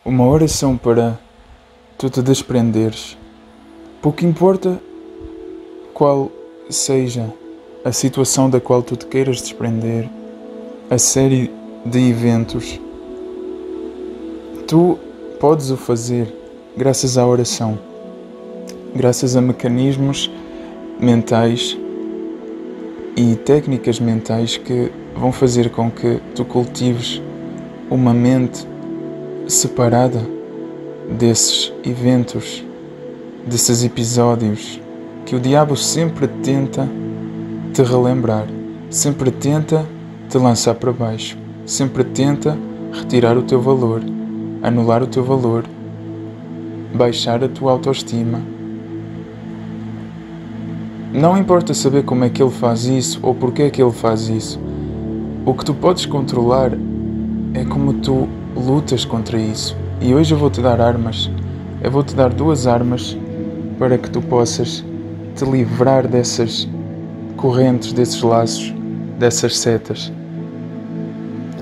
Uma oração para tu te desprenderes. Pouco importa qual seja a situação da qual tu te queiras desprender, a série de eventos, tu podes o fazer graças à oração, graças a mecanismos mentais e técnicas mentais que vão fazer com que tu cultives uma mente separada desses eventos, desses episódios que o diabo sempre tenta te relembrar, sempre tenta te lançar para baixo, sempre tenta retirar o teu valor, anular o teu valor, baixar a tua autoestima. Não importa saber como é que ele faz isso ou porque é que ele faz isso. O que tu podes controlar é como tu lutas contra isso. E hoje eu vou-te dar armas. Eu vou-te dar 2 armas para que tu possas te livrar dessas correntes, desses laços, dessas setas.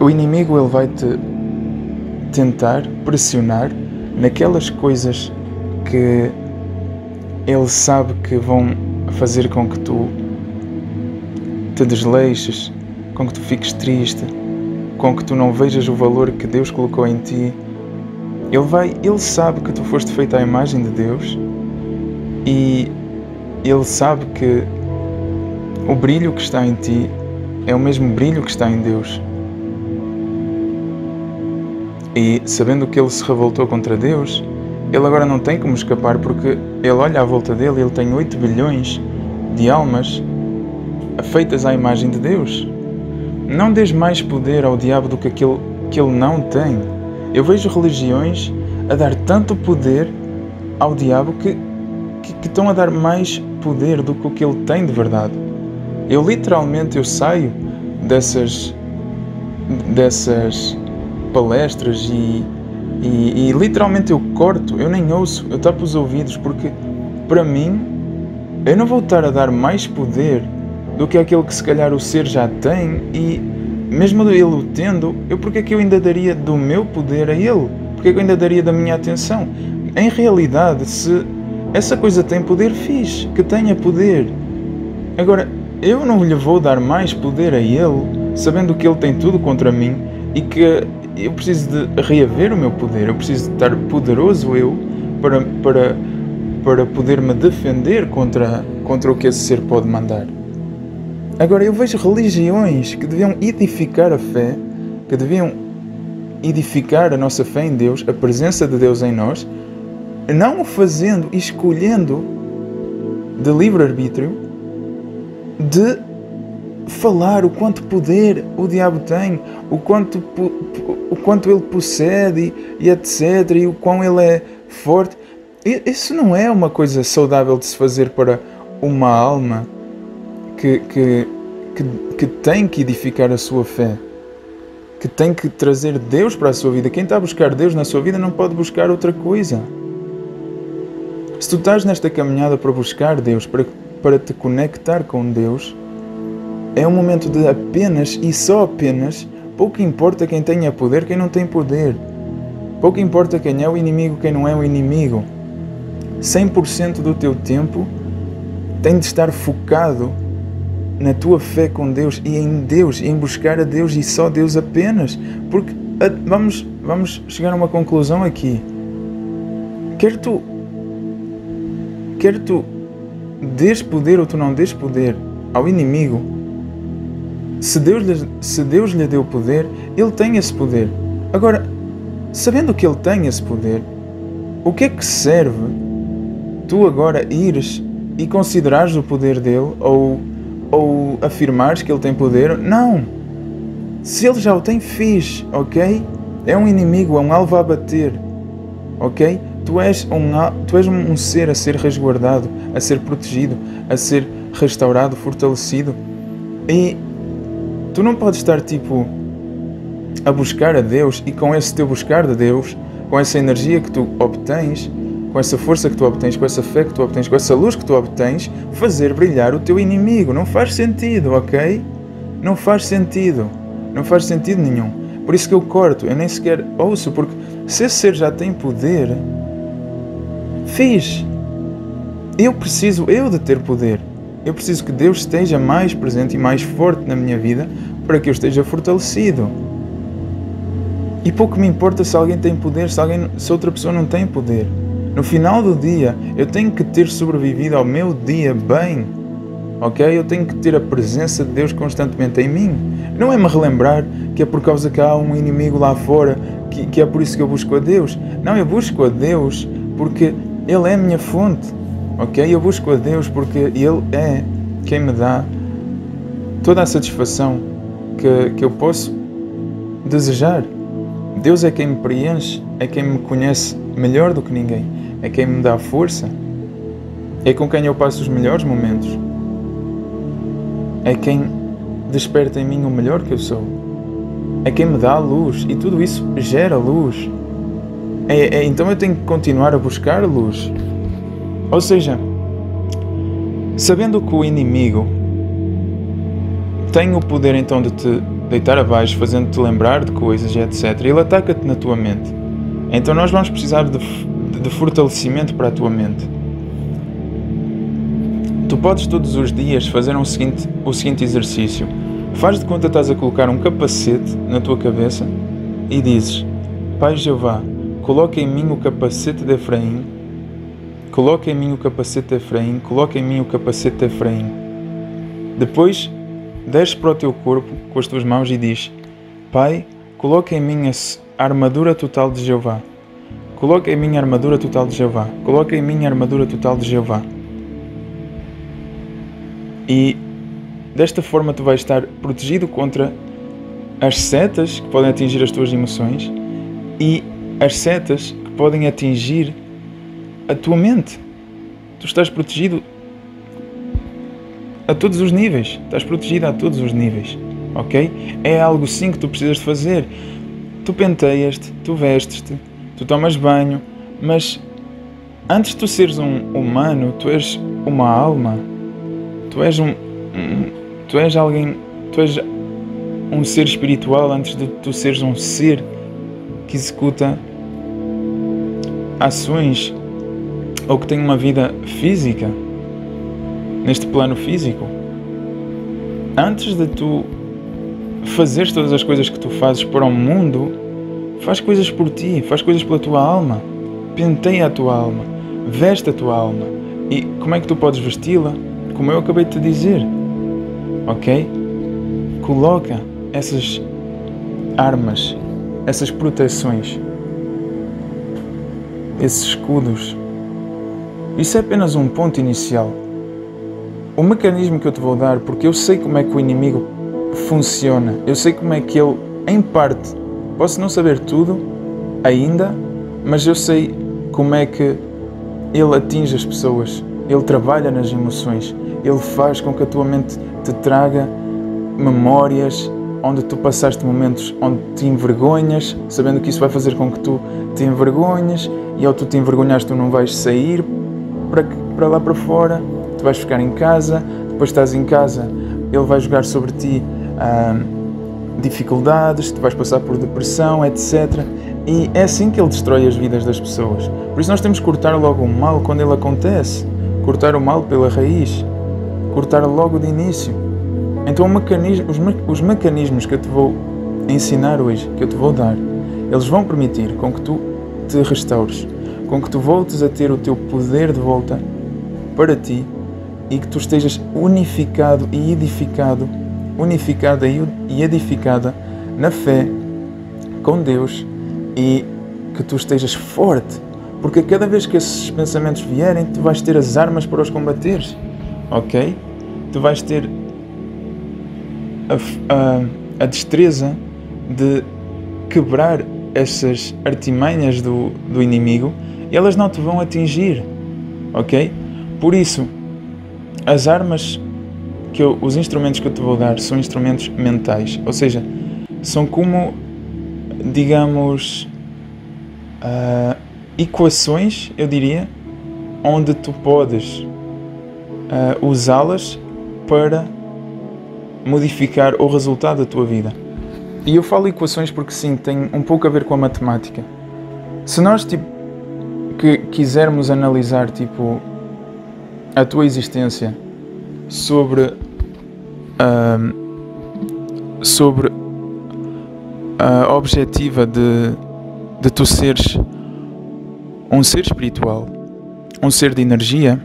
O inimigo, ele vai-te tentar pressionar naquelas coisas que ele sabe que vão fazer com que tu te desleixes, com que tu fiques triste, com que tu não vejas o valor que Deus colocou em ti. Ele sabe que tu foste feito à imagem de Deus e ele sabe que o brilho que está em ti é o mesmo brilho que está em Deus. E sabendo que ele se revoltou contra Deus, ele agora não tem como escapar, porque ele olha à volta dele e ele tem 8 bilhões de almas feitas à imagem de Deus. Não dês mais poder ao diabo do que aquele que ele não tem. Eu vejo religiões a dar tanto poder ao diabo que estão a dar mais poder do que o que ele tem de verdade. Eu saio dessas palestras e literalmente eu corto, eu nem ouço, eu tapo os ouvidos, porque para mim eu não vou estar a dar mais poder do que aquele que se calhar o ser já tem, e mesmo ele o tendo, porque é que eu ainda daria do meu poder a ele? Porque é que eu ainda daria da minha atenção? Em realidade, se essa coisa tem poder, fixe, que tenha poder. Agora, eu não lhe vou dar mais poder a ele, sabendo que ele tem tudo contra mim e que eu preciso de reaver o meu poder, eu preciso de estar poderoso eu para poder me defender contra o que esse ser pode mandar. Agora, eu vejo religiões que deviam edificar a fé, que deviam edificar a nossa fé em Deus, a presença de Deus em nós, não o fazendo, escolhendo de livre-arbítrio, de falar o quanto poder o diabo tem, o quanto ele possede e etc, e o quão ele é forte. Isso não é uma coisa saudável de se fazer para uma alma que tem que edificar a sua fé, que tem que trazer Deus para a sua vida. Quem está a buscar Deus na sua vida não pode buscar outra coisa. Se tu estás nesta caminhada para buscar Deus, para te conectar com Deus, é um momento de apenas e só apenas, pouco importa quem tenha poder, quem não tem poder. Pouco importa quem é o inimigo, quem não é o inimigo. 100% do teu tempo tem de estar focado na tua fé com Deus e em Deus, e em buscar a Deus e só Deus apenas. Porque vamos chegar a uma conclusão aqui. Quer tu dês poder ou tu não dês poder ao inimigo, se Deus lhe deu poder, ele tem esse poder. Agora, sabendo que ele tem esse poder, o que é que serve tu agora ires e considerares o poder dele ou afirmares que ele tem poder? Não! Se ele já o tem, fixe, ok? É um inimigo, é um alvo a bater, ok? Tu és um ser a ser resguardado, a ser protegido, a ser restaurado, fortalecido. E tu não podes estar a buscar a Deus e com esse teu buscar de Deus, com essa energia que tu obtens, com essa força que tu obtens, com essa fé que tu obtens, com essa luz que tu obtens, fazer brilhar o teu inimigo. Não faz sentido, ok? Não faz sentido nenhum. Por isso que eu corto, eu nem sequer ouço, porque Se esse ser já tem poder, fixe. Eu preciso de ter poder. Eu preciso que Deus esteja mais presente e mais forte na minha vida para que eu esteja fortalecido. E pouco me importa se alguém tem poder, se outra pessoa não tem poder. No final do dia, eu tenho que ter sobrevivido ao meu dia bem. Ok? Eu tenho que ter a presença de Deus constantemente em mim. Não é me relembrar que é por causa que há um inimigo lá fora, que é por isso que eu busco a Deus. Não, eu busco a Deus porque Ele é a minha fonte. Ok? Eu busco a Deus porque Ele é quem me dá toda a satisfação que eu posso desejar. Deus é quem me preenche, é quem me conhece melhor do que ninguém, é quem me dá força, é com quem eu passo os melhores momentos, é quem desperta em mim o melhor que eu sou, é quem me dá a luz e tudo isso gera luz. Então eu tenho que continuar a buscar luz. Ou seja, sabendo que o inimigo tem o poder então de te deitar abaixo, fazendo-te lembrar de coisas e etc. Ele ataca-te na tua mente. Então nós vamos precisar de fortalecimento para a tua mente. Tu podes todos os dias fazer o seguinte exercício. Faz de conta que estás a colocar um capacete na tua cabeça e dizes: Pai Jeová, coloca em mim o capacete de Efraim, coloca em mim o capacete de Efraim, coloca em mim o capacete de Efraim. Depois desce para o teu corpo com as tuas mãos e diz: Pai, coloca em mim a armadura total de Jeová. Coloca em mim a armadura total de Jeová. Coloca em mim a armadura total de Jeová. E desta forma tu vais estar protegido contra as setas que podem atingir as tuas emoções e as setas que podem atingir a tua mente. Tu estás protegido a todos os níveis. Estás protegido a todos os níveis. Ok? É algo sim que tu precisas de fazer. Tu penteias-te, tu vestes-te, tu tomas banho, mas antes de tu seres um humano, tu és uma alma. Tu és um ser espiritual antes de tu seres um ser que executa ações ou que tem uma vida física neste plano físico. Antes de tu fazeres todas as coisas que tu fazes para o mundo, faz coisas por ti, faz coisas pela tua alma, penteia a tua alma, veste a tua alma. E como é que tu podes vesti-la? Como eu acabei de te dizer, ok? Coloca essas armas, essas proteções, esses escudos. Isso é apenas um ponto inicial. O mecanismo que eu te vou dar, porque eu sei como é que o inimigo funciona, eu sei como é que ele, em parte, posso não saber tudo ainda, mas eu sei como é que ele atinge as pessoas, ele trabalha nas emoções, ele faz com que a tua mente te traga memórias onde tu passaste momentos onde te envergonhas, sabendo que isso vai fazer com que tu te envergonhes, e ao tu te envergonhares tu não vais sair para lá para fora, tu vais ficar em casa, depois estás em casa, ele vai jogar sobre ti dificuldades, tu vais passar por depressão, etc. E é assim que ele destrói as vidas das pessoas. Por isso nós temos que cortar logo o mal quando ele acontece, cortar o mal pela raiz, cortar logo de início. Então os mecanismos que eu te vou ensinar hoje, que eu te vou dar, eles vão permitir com que tu te restaures, com que tu voltes a ter o teu poder de volta para ti e que tu estejas unificado e edificado, unificada e edificada na fé com Deus, e que tu estejas forte, porque cada vez que esses pensamentos vierem, tu vais ter as armas para os combateres, ok? Tu vais ter a destreza de quebrar essas artimanhas do inimigo e elas não te vão atingir, ok? Por isso, as armas, os instrumentos que eu te vou dar são instrumentos mentais, ou seja, são como, digamos, equações, eu diria, onde tu podes usá-las para modificar o resultado da tua vida. E eu falo equações porque sim, tem um pouco a ver com a matemática. Se nós, tipo, que quisermos analisar, tipo, a tua existência sobre a objetiva de tu seres um ser espiritual, um ser de energia,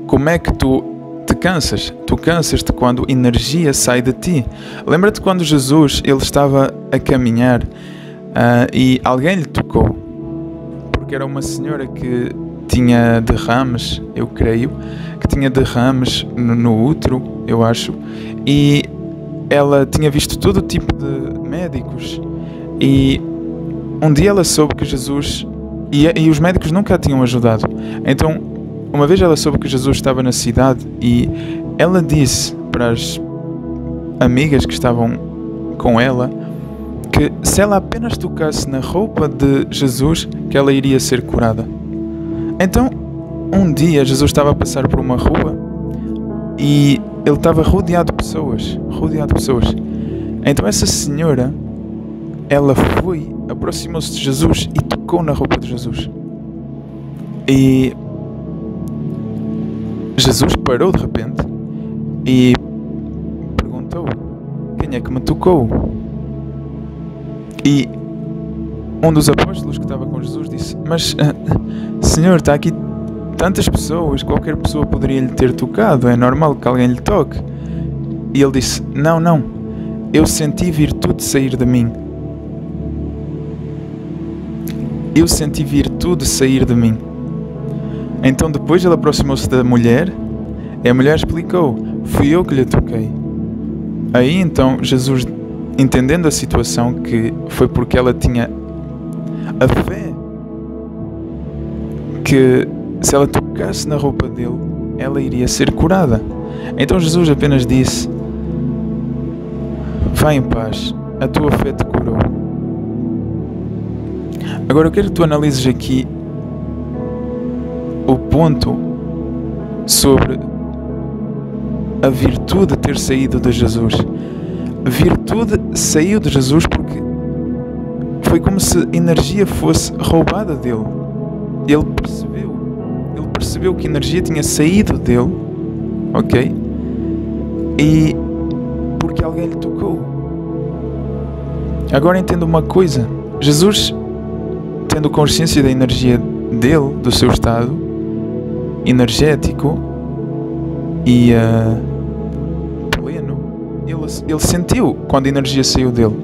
como é que tu te cansas? Tu cansas-te quando energia sai de ti. Lembra-te quando Jesus ele estava a caminhar e alguém lhe tocou, porque era uma senhora que tinha derrames, eu creio, que tinha derrames no útero, eu acho, e ela tinha visto todo tipo de médicos, e um dia ela soube que Jesus, e os médicos nunca a tinham ajudado. Então, uma vez ela soube que Jesus estava na cidade, e ela disse para as amigas que estavam com ela que se ela apenas tocasse na roupa de Jesus, que ela iria ser curada. Então, um dia Jesus estava a passar por uma rua e ele estava rodeado de pessoas, Então essa senhora, ela aproximou-se de Jesus e tocou na roupa de Jesus. E Jesus parou de repente e perguntou: quem é que me tocou? E um dos apóstolos que estava com Jesus disse: mas Senhor, está aqui tantas pessoas, qualquer pessoa poderia lhe ter tocado, é normal que alguém lhe toque. E ele disse: não, eu senti virtude sair de mim. Eu senti virtude sair de mim. Então depois ele aproximou-se da mulher e a mulher explicou: fui eu que lhe toquei. Aí então Jesus, entendendo a situação, que foi porque ela tinha a fé que se ela tocasse na roupa dele, ela iria ser curada. Então Jesus apenas disse: vai em paz, a tua fé te curou. Agora eu quero que tu analises aqui o ponto sobre a virtude ter saído de Jesus. A virtude saiu de Jesus porque foi como se energia fosse roubada dele. Ele percebeu que a energia tinha saído dele, ok? E porque alguém lhe tocou. Agora entenda uma coisa: Jesus, tendo consciência da energia dele, do seu estado energético e pleno, ele sentiu quando a energia saiu dele.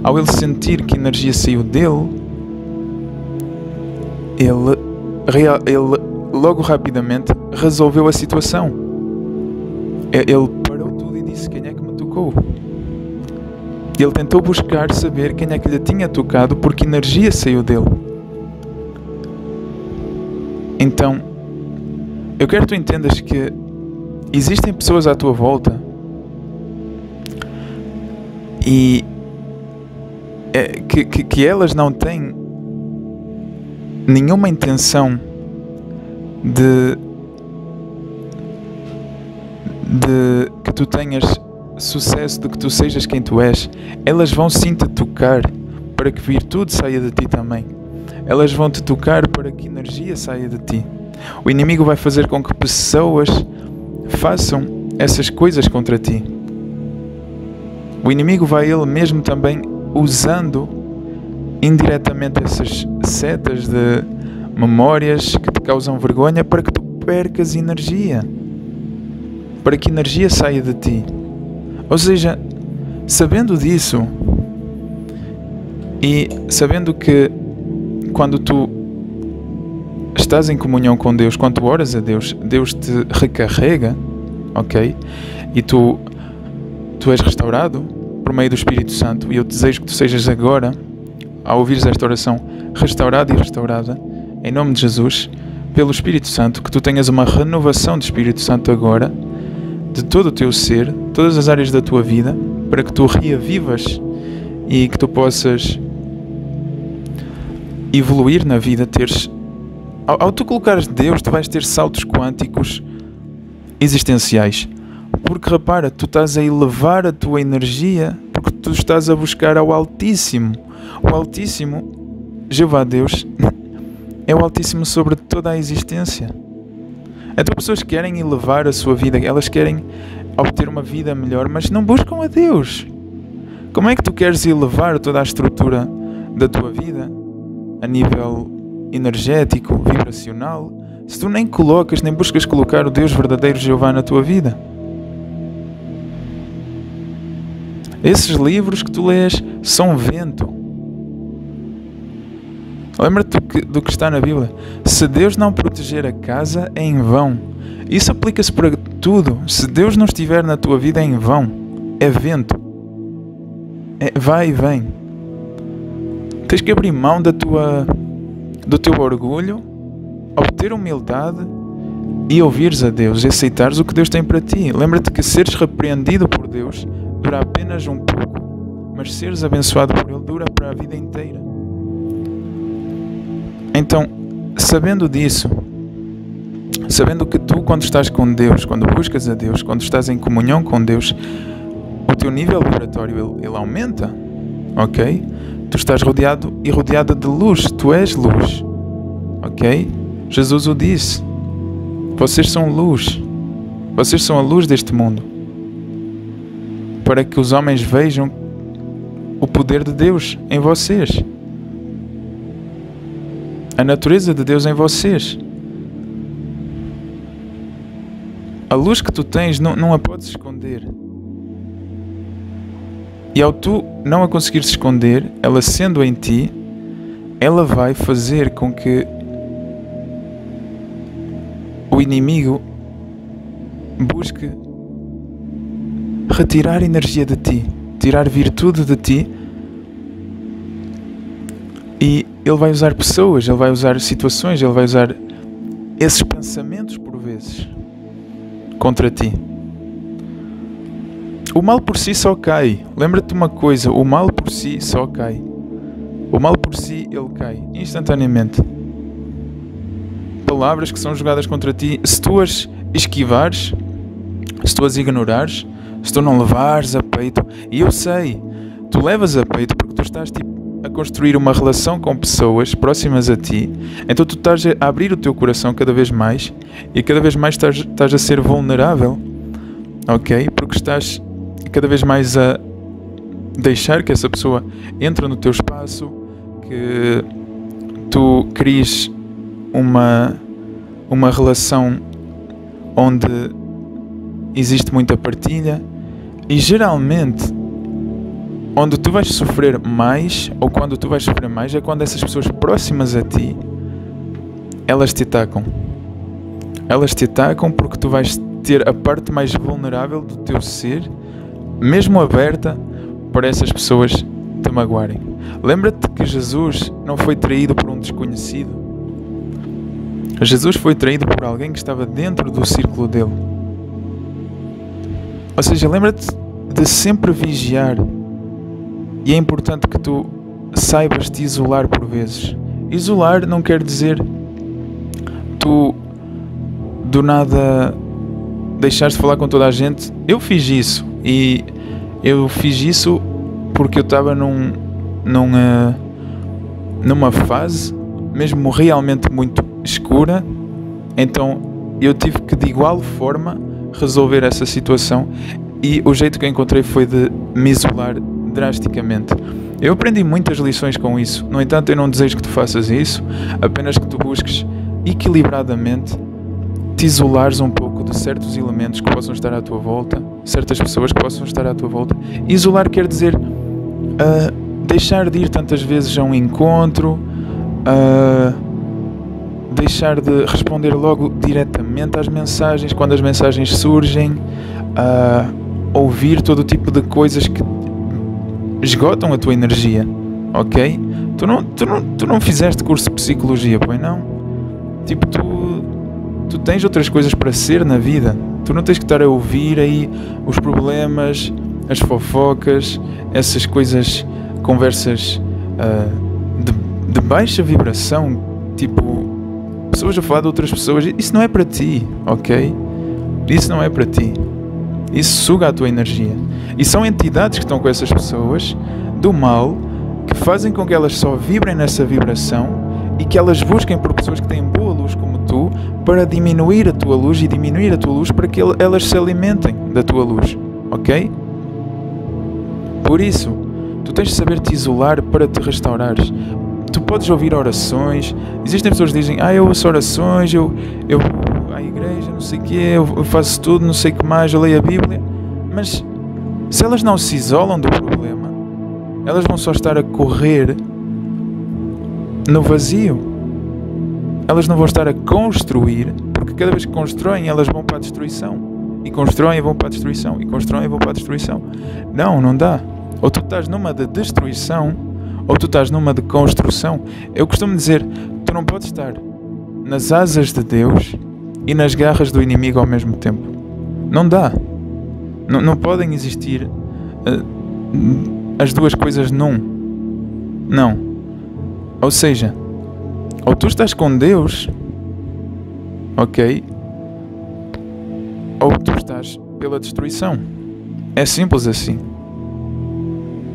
Ao ele sentir que a energia saiu dele, ele logo rapidamente resolveu a situação. Ele parou tudo e disse: quem é que me tocou? Ele tentou buscar saber quem é que lhe tinha tocado, porque a energia saiu dele. Então, eu quero que tu entendas que existem pessoas à tua volta e que elas não têm nenhuma intenção de que tu tenhas sucesso, de que tu sejas quem tu és. Elas vão sim te tocar para que virtude saia de ti também. Elas vão te tocar para que energia saia de ti. O inimigo vai fazer com que pessoas façam essas coisas contra ti. O inimigo vai ele mesmo também usando indiretamente essas setas de memórias que te causam vergonha para que tu percas energia, para que energia saia de ti. Ou seja, sabendo disso e sabendo que quando tu estás em comunhão com Deus, quando tu oras a Deus, Deus te recarrega, ok? E tu és restaurado por meio do Espírito Santo. E eu desejo que tu sejas agora, ao ouvires esta oração, restaurado e restaurada, em nome de Jesus, pelo Espírito Santo, que tu tenhas uma renovação do Espírito Santo agora, de todo o teu ser, todas as áreas da tua vida, para que tu reavivas e que tu possas evoluir na vida, teres... Ao tu colocares Deus, tu vais ter saltos quânticos existenciais. Porque repara, tu estás a elevar a tua energia, porque tu estás a buscar ao Altíssimo. O Altíssimo Jeová Deus é o Altíssimo sobre toda a existência. Então pessoas querem elevar a sua vida, elas querem obter uma vida melhor, mas não buscam a Deus. Como é que tu queres elevar toda a estrutura da tua vida a nível energético, vibracional, se tu nem colocas, nem buscas colocar o Deus verdadeiro Jeová na tua vida? Esses livros que tu lês são vento. Lembra-te do que está na Bíblia. Se Deus não proteger a casa, é em vão. Isso aplica-se para tudo. Se Deus não estiver na tua vida, é em vão. É vento. Vai e vem. Tens que abrir mão do teu orgulho, obter humildade e ouvires a Deus e aceitares o que Deus tem para ti. Lembra-te que seres repreendido por Deus dura apenas um pouco, mas seres abençoado por Ele dura para a vida inteira. Então, sabendo disso, sabendo que tu, quando estás com Deus, quando buscas a Deus, quando estás em comunhão com Deus, o teu nível vibratório ele aumenta, ok? Tu estás rodeado e rodeada de luz, tu és luz, ok? Jesus o disse, vocês são luz, vocês são a luz deste mundo, para que os homens vejam o poder de Deus em vocês, a natureza de Deus em vocês. A luz que tu tens não a podes esconder. E ao tu não a conseguires esconder, ela sendo em ti, ela vai fazer com que o inimigo busque retirar energia de ti, tirar virtude de ti, e ele vai usar pessoas, ele vai usar situações, ele vai usar esses pensamentos por vezes contra ti. O mal por si só cai. Lembra-te de uma coisa, o mal por si só cai. O mal por si, ele cai instantaneamente. Palavras que são jogadas contra ti, se tu as esquivares, se tu as ignorares, se tu não levares a peito, e eu sei, tu levas a peito porque tu estás a construir uma relação com pessoas próximas a ti, então tu estás a abrir o teu coração cada vez mais e cada vez mais estás a ser vulnerável, ok? Porque estás cada vez mais a deixar que essa pessoa entre no teu espaço, que tu cries uma relação onde existe muita partilha, e geralmente onde tu vais sofrer mais, ou quando tu vais sofrer mais, é quando essas pessoas próximas a ti, elas te atacam. Elas te atacam porque tu vais ter a parte mais vulnerável do teu ser, mesmo aberta, para essas pessoas te magoarem. Lembra-te que Jesus não foi traído por um desconhecido. Jesus foi traído por alguém que estava dentro do círculo dele. Ou seja, lembra-te de sempre vigiar. E é importante que tu saibas te isolar por vezes. Isolar não quer dizer tu do nada deixares de falar com toda a gente. Eu fiz isso. E eu fiz isso porque eu estava numa fase mesmo realmente muito escura. Então eu tive que de igual forma resolver essa situação. E o jeito que eu encontrei foi de me isolar drasticamente. Eu aprendi muitas lições com isso. No entanto, eu não desejo que tu faças isso, apenas que tu busques equilibradamente te isolares um pouco de certos elementos que possam estar à tua volta, certas pessoas que possam estar à tua volta. Isolar quer dizer deixar de ir tantas vezes a um encontro, deixar de responder logo diretamente às mensagens quando as mensagens surgem, ouvir todo tipo de coisas que esgotam a tua energia, ok? Tu não fizeste curso de psicologia, pois não? Tipo, tu tens outras coisas para ser na vida. Tu não tens que estar a ouvir aí os problemas, as fofocas, essas coisas, conversas de baixa vibração, tipo, pessoas a falar de outras pessoas. Isso não é para ti, ok? Isso não é para ti. Isso suga a tua energia. E são entidades que estão com essas pessoas do mal que fazem com que elas só vibrem nessa vibração e que elas busquem por pessoas que têm boa luz como tu para diminuir a tua luz e diminuir a tua luz para que elas se alimentem da tua luz, ok? Por isso, tu tens de saber te isolar para te restaurares. Tu podes ouvir orações. Existem pessoas que dizem, eu ouço orações, eu vou à igreja, não sei o quê, eu faço tudo, não sei o que mais, eu leio a Bíblia. Mas se elas não se isolam do problema, elas vão só estar a correr no vazio. Elas não vão estar a construir, porque cada vez que constroem, elas vão para a destruição. E constroem e vão para a destruição. E constroem e vão para a destruição. Não dá. Ou tu estás numa de destruição, ou tu estás numa de construção. Eu costumo dizer, tu não podes estar nas asas de Deus e nas garras do inimigo ao mesmo tempo. Não dá. Não podem existir as duas coisas num. Não. Ou seja, ou tu estás com Deus, ok? Ou tu estás pela destruição. É simples assim.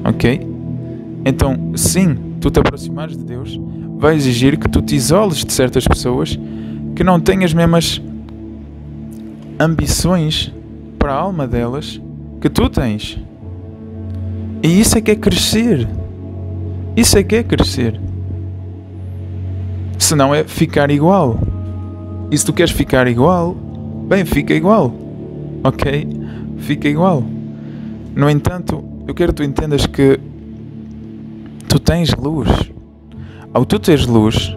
Ok? Então, sim, tu te aproximares de Deus vai exigir que tu te isoles de certas pessoas que não têm as mesmas ambições para a alma delas que tu tens. E isso é que é crescer. Isso é que é crescer. Se não é ficar igual. E se tu queres ficar igual, bem, fica igual. Ok? Fica igual. No entanto, eu quero que tu entendas que tu tens luz. Ao tu teres luz,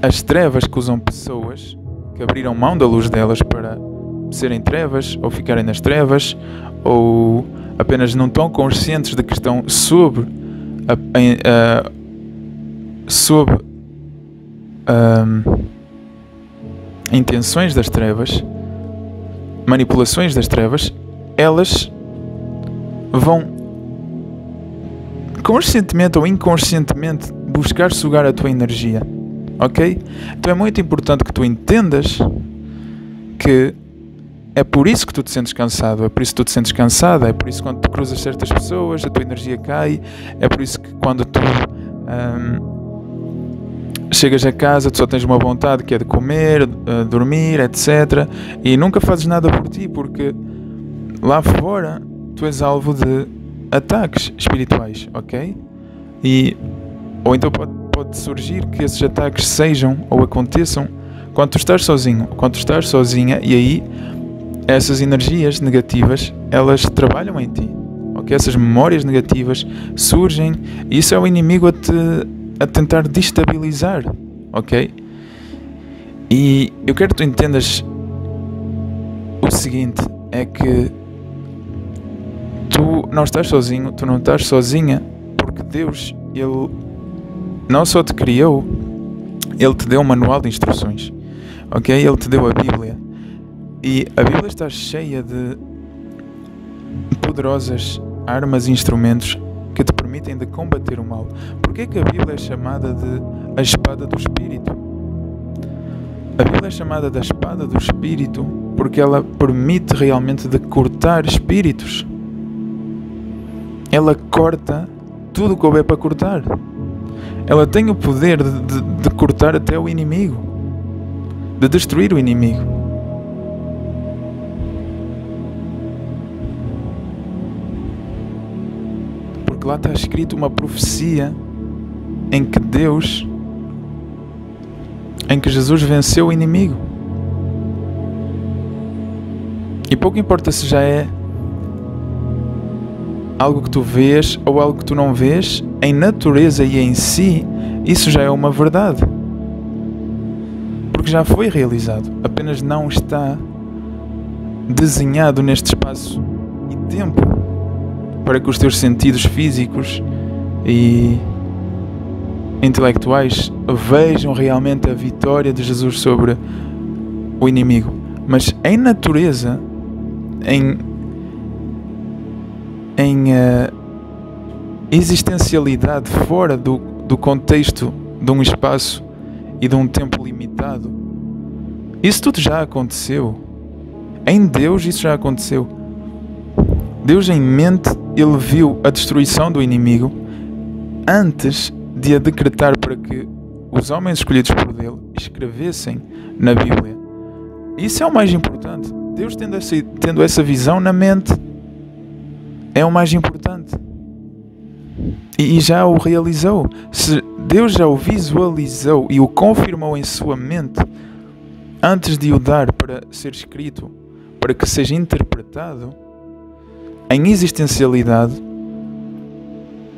as trevas que usam pessoas que abriram mão da luz delas para serem trevas, ou ficarem nas trevas, ou apenas não estão conscientes de que estão sob intenções das trevas, manipulações das trevas, elas vão conscientemente ou inconscientemente buscar sugar a tua energia, ok? Então é muito importante que tu entendas que é por isso que tu te sentes cansado, é por isso que tu te sentes cansada, é por isso que quando tu cruzas certas pessoas a tua energia cai, é por isso que quando tu chegas a casa tu só tens uma vontade que é de comer, dormir, etc. E nunca fazes nada por ti porque lá fora tu és alvo de ataques espirituais, ok? Ou então pode surgir que esses ataques sejam ou aconteçam quando tu estás sozinho, quando tu estás sozinha, e aí essas energias negativas, elas trabalham em ti, ok? Essas memórias negativas surgem e isso é o inimigo a tentar destabilizar, ok? E eu quero que tu entendas o seguinte, é que tu não estás sozinho, tu não estás sozinha, porque Deus, Ele não só te criou, Ele te deu um manual de instruções, ok? Ele te deu a Bíblia. E a Bíblia está cheia de poderosas armas e instrumentos que te permitem de combater o mal. Porquê é que a Bíblia é chamada de a espada do Espírito? A Bíblia é chamada da espada do Espírito porque ela permite realmente de cortar espíritos. Ela corta tudo o que houver para cortar. Ela tem o poder de cortar até o inimigo, de destruir o inimigo. Porque lá está escrito uma profecia em que Jesus venceu o inimigo. E pouco importa se já é algo que tu vês ou algo que tu não vês, em natureza e em si, isso já é uma verdade. Porque já foi realizado, apenas não está desenhado neste espaço e tempo para que os teus sentidos físicos e intelectuais vejam realmente a vitória de Jesus sobre o inimigo. Mas em natureza, em existencialidade fora do contexto de um espaço e de um tempo limitado, isso tudo já aconteceu. Em Deus isso já aconteceu. Deus em mente, Ele viu a destruição do inimigo antes de a decretar para que os homens escolhidos por Deus escrevessem na Bíblia. Isso é o mais importante. Deus tendo essa visão na mente é o mais importante. E já o realizou. Se Deus já o visualizou e o confirmou em sua mente antes de o dar para ser escrito, para que seja interpretado em existencialidade,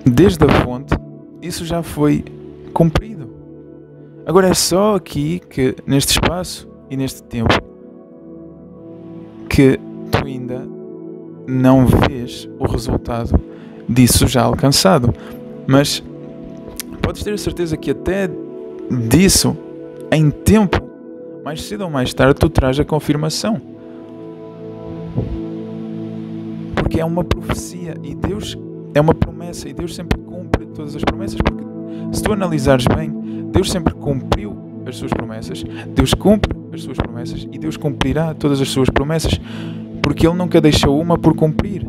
desde a fonte, isso já foi cumprido. Agora é só aqui que, neste espaço e neste tempo, que tu ainda não vês o resultado disso já alcançado. Mas podes ter a certeza que até disso, em tempo, mais cedo ou mais tarde, tu traz a confirmação. Porque é uma profecia e Deus é uma promessa e Deus sempre cumpre todas as promessas. Porque se tu analisares bem, Deus sempre cumpriu as suas promessas, Deus cumpre as suas promessas e Deus cumprirá todas as suas promessas, porque Ele nunca deixou uma por cumprir.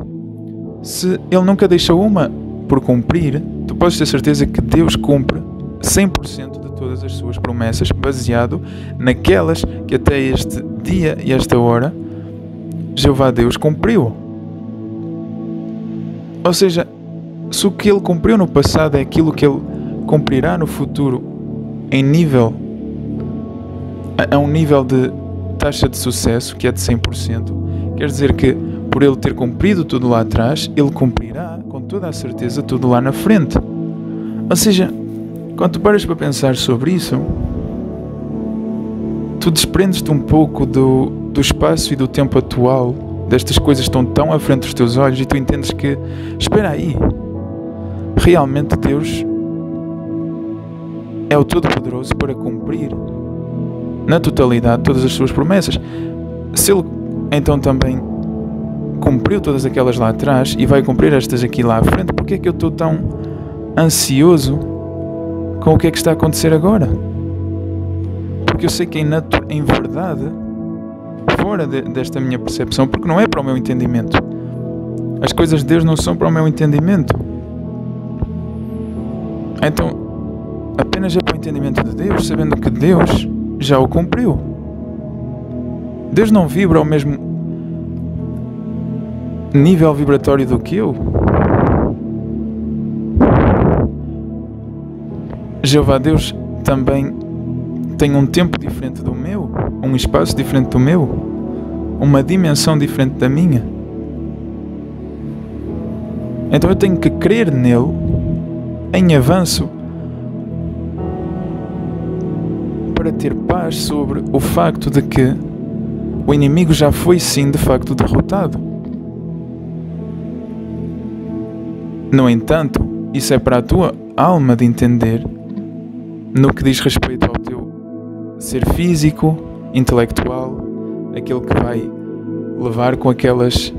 Se Ele nunca deixou uma por cumprir, tu podes ter certeza que Deus cumpre 100% de todas as suas promessas, baseado naquelas que até este dia e esta hora Jeová Deus cumpriu. Ou seja, se o que Ele cumpriu no passado é aquilo que Ele cumprirá no futuro a um nível de taxa de sucesso que é de 100%, quer dizer que por Ele ter cumprido tudo lá atrás, Ele cumprirá com toda a certeza tudo lá na frente. Ou seja, quando tu paras para pensar sobre isso, tu desprendes-te um pouco do espaço e do tempo atual, destas coisas que estão tão à frente dos teus olhos, e tu entendes que, espera aí, realmente Deus é o Todo-Poderoso para cumprir na totalidade todas as suas promessas. Se Ele então também cumpriu todas aquelas lá atrás e vai cumprir estas aqui lá à frente, porque é que eu estou tão ansioso com o que é que está a acontecer agora? Porque eu sei que em verdade, fora desta minha percepção, porque não é para o meu entendimento, as coisas de Deus não são para o meu entendimento, então apenas é para o entendimento de Deus, sabendo que Deus já o cumpriu. Deus não vibra ao mesmo nível vibratório do que eu. Jeová Deus também tem um tempo diferente do meu, um espaço diferente do meu, uma dimensão diferente da minha. Então eu tenho que crer nele em avanço para ter paz sobre o facto de que o inimigo já foi sim de facto derrotado. No entanto, isso é para a tua alma de entender no que diz respeito ao teu ser físico, intelectual, aquele que vai levar com aquelas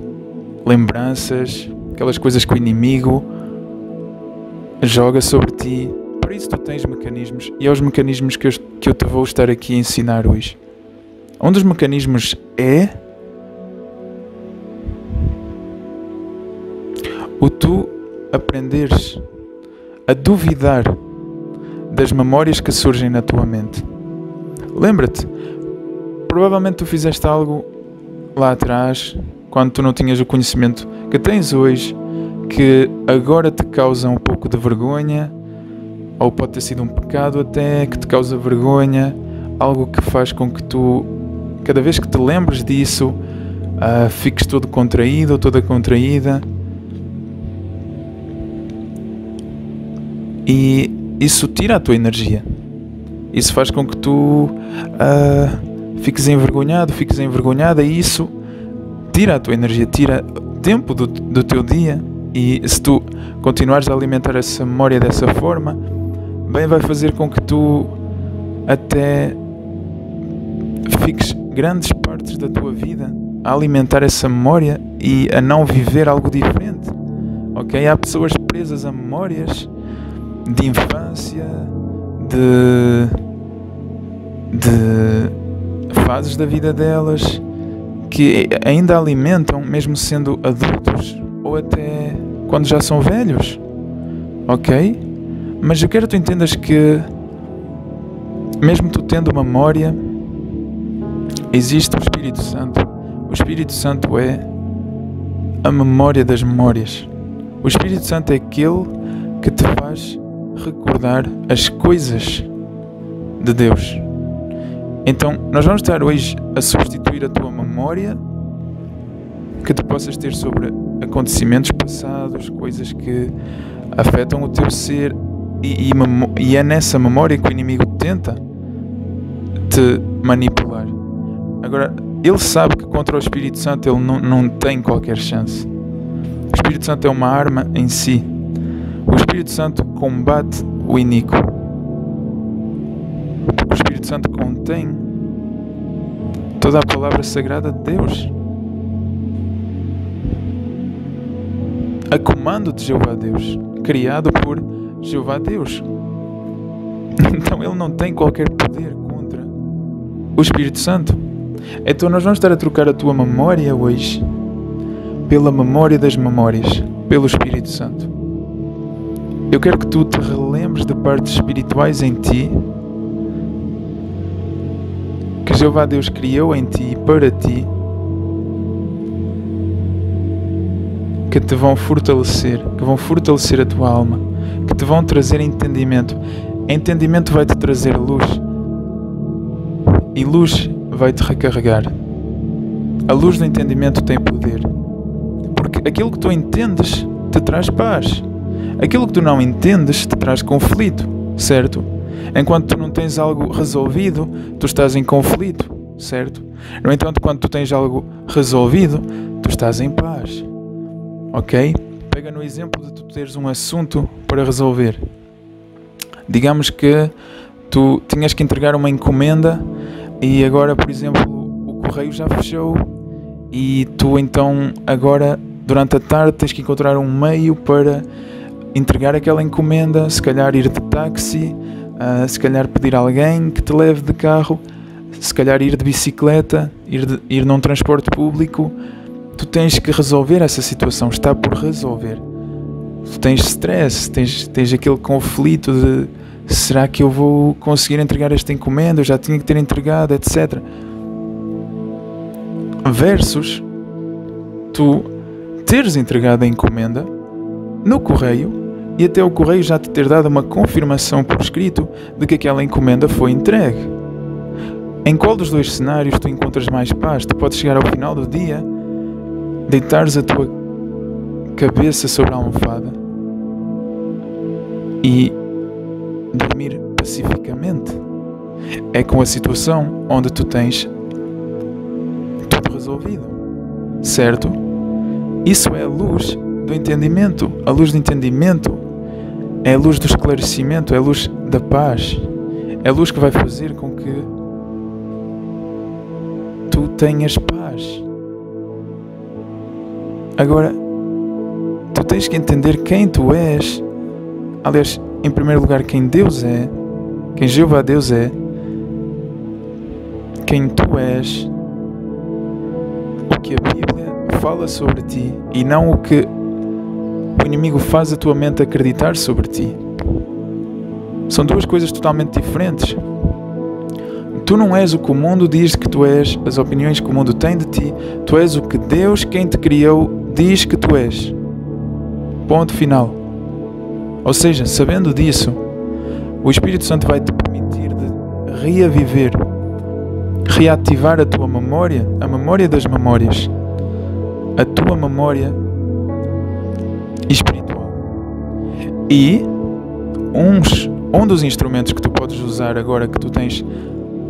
lembranças, aquelas coisas que o inimigo joga sobre ti. Para isso tu tens mecanismos, e é os mecanismos que eu te vou estar aqui a ensinar hoje. Um dos mecanismos é o tu aprenderes a duvidar das memórias que surgem na tua mente. Lembra-te, provavelmente tu fizeste algo lá atrás, quando tu não tinhas o conhecimento que tens hoje, que agora te causa um pouco de vergonha, ou pode ter sido um pecado até que te causa vergonha, algo que faz com que tu, cada vez que te lembres disso, fiques todo contraído ou toda contraída. E isso tira a tua energia. Isso faz com que tu fiques envergonhado, fiques envergonhada, e isso tira a tua energia, tira tempo do teu dia. E se tu continuares a alimentar essa memória dessa forma, bem, vai fazer com que tu até fiques grandes partes da tua vida a alimentar essa memória e a não viver algo diferente. Ok? Há pessoas presas a memórias de infância, de fases da vida delas, que ainda alimentam mesmo sendo adultos ou até quando já são velhos. Ok? Mas eu quero que tu entendas que, mesmo tu tendo memória, existe o Espírito Santo. O Espírito Santo é a memória das memórias. O Espírito Santo é aquele que te faz recordar as coisas de Deus. Então, nós vamos estar hoje a substituir a tua memória que tu possas ter sobre acontecimentos passados, coisas que afetam o teu ser, e é nessa memória que o inimigo tenta te manipular. Agora, ele sabe que contra o Espírito Santo ele não tem qualquer chance. O Espírito Santo é uma arma em si. O Espírito Santo combate o iníquo. Porque o Espírito Santo contém toda a palavra sagrada de Deus. A comando de Jeová Deus, criado por Jeová Deus. Então ele não tem qualquer poder contra o Espírito Santo. Então nós vamos estar a trocar a tua memória hoje pela memória das memórias, pelo Espírito Santo. Eu quero que tu te relembres de partes espirituais em ti que Jeová Deus criou em ti e para ti, que te vão fortalecer, que vão fortalecer a tua alma, que te vão trazer entendimento. Entendimento vai-te trazer luz, e luz vai-te recarregar. A luz do entendimento tem poder, porque aquilo que tu entendes te traz paz. Aquilo que tu não entendes te traz conflito, certo? Enquanto tu não tens algo resolvido, tu estás em conflito, certo? No entanto, quando tu tens algo resolvido, tu estás em paz. Ok? Pega no exemplo de tu teres um assunto para resolver. Digamos que tu tinhas que entregar uma encomenda e agora, por exemplo, o correio já fechou e tu então agora, durante a tarde, tens que encontrar um meio para entregar aquela encomenda, se calhar ir de táxi, se calhar pedir a alguém que te leve de carro, se calhar ir de bicicleta, ir num transporte público. Tu tens que resolver essa situação, está por resolver. Tu tens stress, tens aquele conflito de será que eu vou conseguir entregar esta encomenda, eu já tinha que ter entregado, etc. Versus tu teres entregado a encomenda no correio e até o correio já te ter dado uma confirmação por escrito de que aquela encomenda foi entregue. Em qual dos dois cenários tu encontras mais paz? Tu podes chegar ao final do dia, deitares a tua cabeça sobre a almofada e dormir pacificamente. É com a situação onde tu tens tudo resolvido, certo? Isso é a luz do entendimento. A luz do entendimento é a luz do esclarecimento, é a luz da paz, é a luz que vai fazer com que tu tenhas paz. Agora, tu tens que entender quem tu és. Aliás, em primeiro lugar, quem Deus é, quem Jeová Deus é, quem tu és, o que a Bíblia fala sobre ti e não o que o inimigo faz a tua mente acreditar sobre ti. São duas coisas totalmente diferentes. Tu não és o que o mundo diz que tu és, as opiniões que o mundo tem de ti. Tu és o que Deus, quem te criou, diz que tu és. Ponto final. Ou seja, sabendo disso, o Espírito Santo vai te permitir de reaviver, reativar a tua memória, a memória das memórias, a tua memória espiritual. E um dos instrumentos que tu podes usar agora que tu tens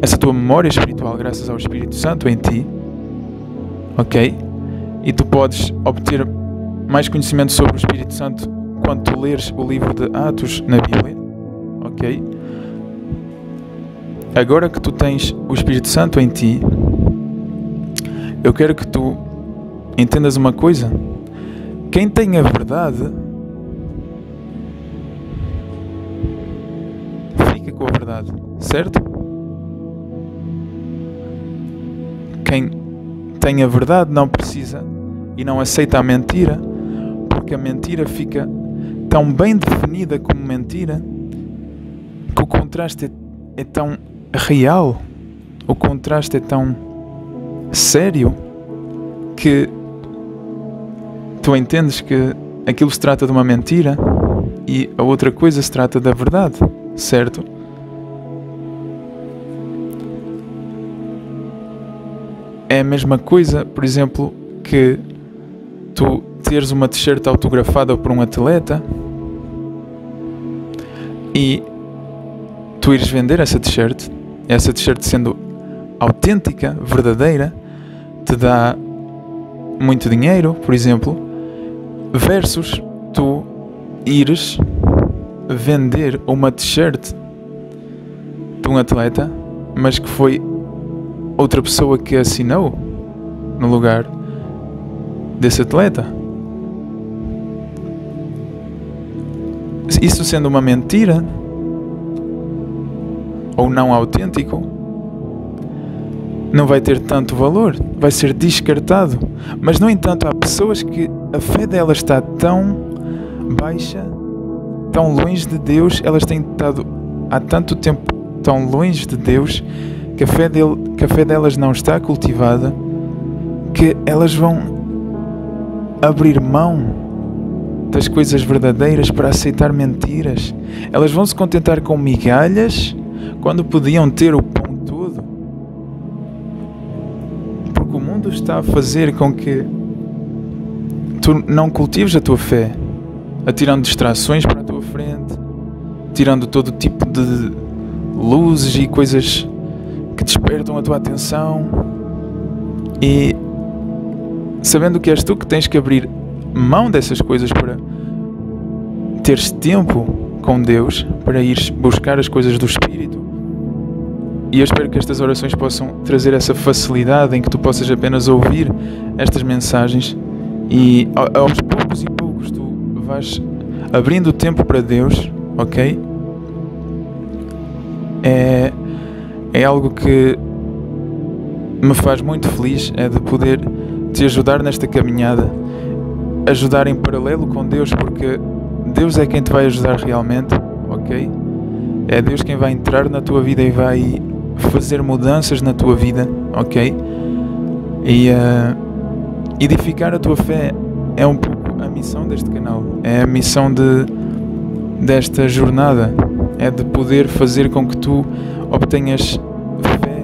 essa tua memória espiritual graças ao Espírito Santo em ti, ok? E tu podes obter mais conhecimento sobre o Espírito Santo quando tu leres o livro de Atos na Bíblia, ok? Agora que tu tens o Espírito Santo em ti, eu quero que tu entendas uma coisa. Quem tem a verdade fica com a verdade, certo? Quem tem a verdade não precisa e não aceita a mentira, porque a mentira fica tão bem definida como mentira que o contraste é tão real, o contraste é tão sério, que tu entendes que aquilo se trata de uma mentira e a outra coisa se trata da verdade, certo? É a mesma coisa, por exemplo, que tu teres uma t-shirt autografada por um atleta e tu ires vender essa t-shirt sendo autêntica, verdadeira, te dá muito dinheiro, por exemplo, versus tu ires vender uma t-shirt de um atleta, mas que foi outra pessoa que assinou no lugar desse atleta. Isso sendo uma mentira ou não autêntico, não vai ter tanto valor, vai ser descartado. Mas, no entanto, há pessoas que a fé delas está tão baixa, tão longe de Deus, elas têm estado há tanto tempo tão longe de Deus, que a fé delas não está cultivada, que elas vão abrir mão das coisas verdadeiras para aceitar mentiras. Elas vão se contentar com migalhas quando podiam ter o pão todo. Porque o mundo está a fazer com que tu não cultives a tua fé, atirando distrações para a tua frente, tirando todo tipo de luzes e coisas que despertam a tua atenção, e sabendo que és tu que tens que abrir mão dessas coisas para teres tempo com Deus, para ires buscar as coisas do Espírito. E eu espero que estas orações possam trazer essa facilidade em que tu possas apenas ouvir estas mensagens e aos poucos e poucos tu vais abrindo o tempo para Deus, ok? É algo que me faz muito feliz, é de poder te ajudar nesta caminhada, ajudar em paralelo com Deus, porque Deus é quem te vai ajudar realmente, ok? É Deus quem vai entrar na tua vida e vai fazer mudanças na tua vida, ok? E edificar a tua fé é um pouco a missão deste canal, é a missão desta jornada, é de poder fazer com que tu obtenhas fé,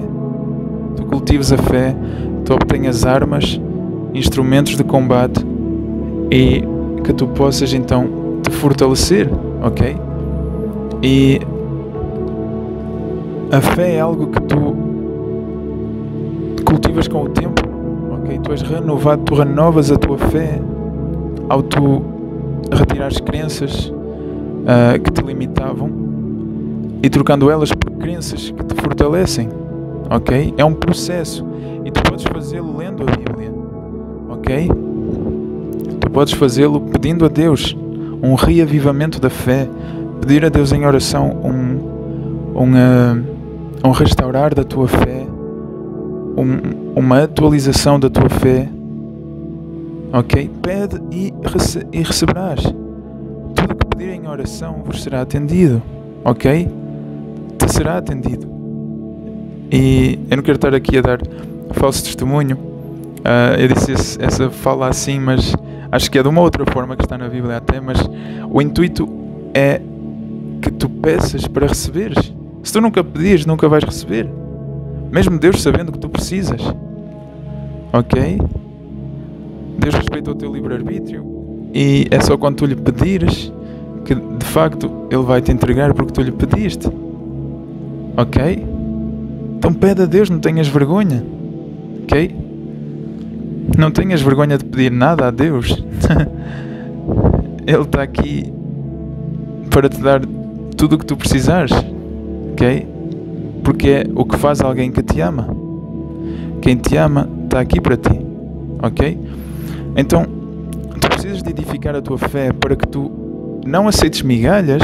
tu cultives a fé, tu obtenhas armas, instrumentos de combate e que tu possas então te fortalecer, ok? E a fé é algo que tu cultivas com o tempo, ok? Tu és renovado, tu renovas a tua fé ao tu retirares crenças que te limitavam e trocando elas por crenças que te fortalecem, ok? É um processo e tu podes fazê-lo lendo a Bíblia, ok? Tu podes fazê-lo pedindo a Deus um reavivamento da fé, pedir a Deus em oração um restaurar da tua fé, uma atualização da tua fé, ok? Pede e receberás. Tudo o que pedir em oração vos será atendido, ok? Te será atendido. E eu não quero estar aqui a dar falso testemunho. Eu disse essa fala assim, mas acho que é de uma outra forma que está na Bíblia até, mas o intuito é que tu peças para receberes. Se tu nunca pedires, nunca vais receber. Mesmo Deus sabendo que tu precisas. Ok? Deus respeita o teu livre-arbítrio e é só quando tu lhe pedires que de facto Ele vai te entregar porque tu lhe pediste. Ok? Então pede a Deus, não tenhas vergonha. Ok? Não tenhas vergonha de pedir nada a Deus. Ele está aqui para te dar tudo o que tu precisares. Ok? Porque é o que faz alguém que te ama. Quem te ama está aqui para ti. Ok? Então, tu precisas de edificar a tua fé para que tu não aceites migalhas,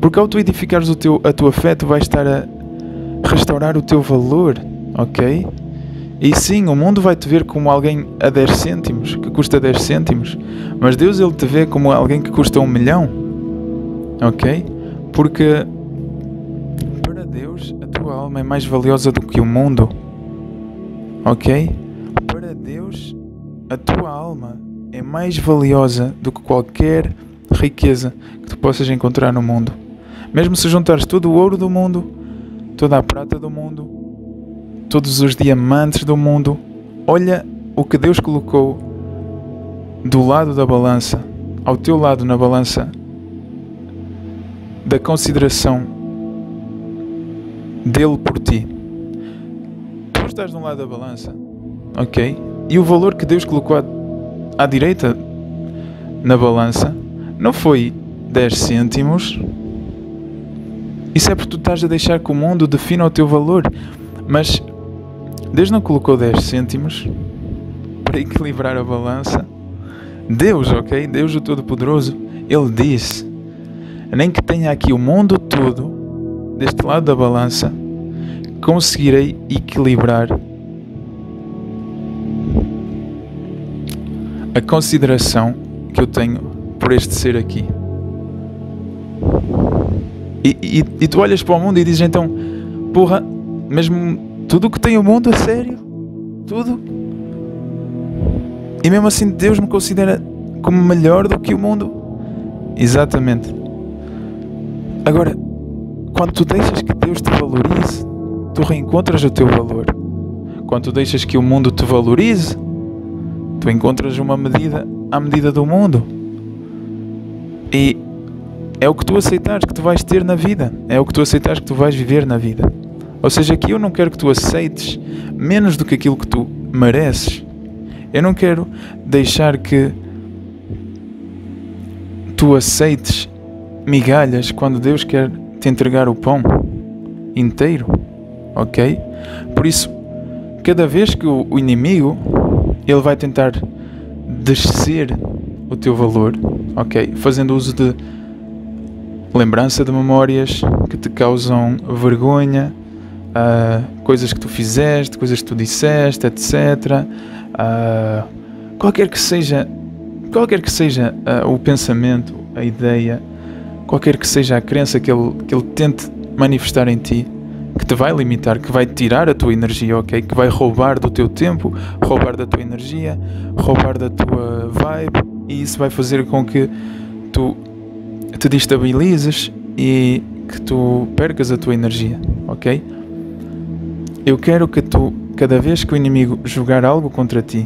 porque ao tu edificares a tua fé, tu vais estar a restaurar o teu valor. Ok? E sim, o mundo vai te ver como alguém a 10 cêntimos, que custa 10 cêntimos. Mas Deus, Ele te vê como alguém que custa 1 milhão. Ok? Porque Deus, a tua alma é mais valiosa do que o mundo. Ok? Para Deus, a tua alma é mais valiosa do que qualquer riqueza que tu possas encontrar no mundo. Mesmo se juntares todo o ouro do mundo, toda a prata do mundo, todos os diamantes do mundo, olha o que Deus colocou do lado da balança, ao teu lado na balança da consideração dele por ti. Tu estás de um lado da balança, ok? E o valor que Deus colocou à direita na balança não foi 10 cêntimos. Isso é porque tu estás a deixar que o mundo defina o teu valor. Mas Deus não colocou 10 cêntimos para equilibrar a balança. Deus, ok? Deus o Todo-Poderoso, Ele disse: nem que tenha aqui o mundo todo deste lado da balança, conseguirei equilibrar a consideração que eu tenho por este ser aqui. E tu olhas para o mundo e dizes então, porra, mesmo tudo o que tem o mundo, a sério? Tudo? E mesmo assim Deus me considera como melhor do que o mundo? Exatamente. Agora, quando tu deixas que Deus te valorize, tu reencontras o teu valor. Quando tu deixas que o mundo te valorize, tu encontras uma medida à medida do mundo. E é o que tu aceitares que tu vais ter na vida. É o que tu aceitares que tu vais viver na vida. Ou seja, que eu não quero que tu aceites menos do que aquilo que tu mereces. Eu não quero deixar que tu aceites migalhas quando Deus quer te entregar o pão inteiro. Ok? Por isso, cada vez que o inimigo ele vai tentar descer o teu valor, ok? Fazendo uso de lembrança de memórias que te causam vergonha, coisas que tu fizeste, coisas que tu disseste, etc. Qualquer que seja o pensamento, a ideia, qualquer que seja a crença que ele tente manifestar em ti, que te vai limitar, que vai tirar a tua energia, ok? Que vai roubar do teu tempo, roubar da tua energia, roubar da tua vibe, e isso vai fazer com que tu te destabilizes e que tu percas a tua energia, ok? Eu quero que tu, cada vez que o inimigo jogar algo contra ti,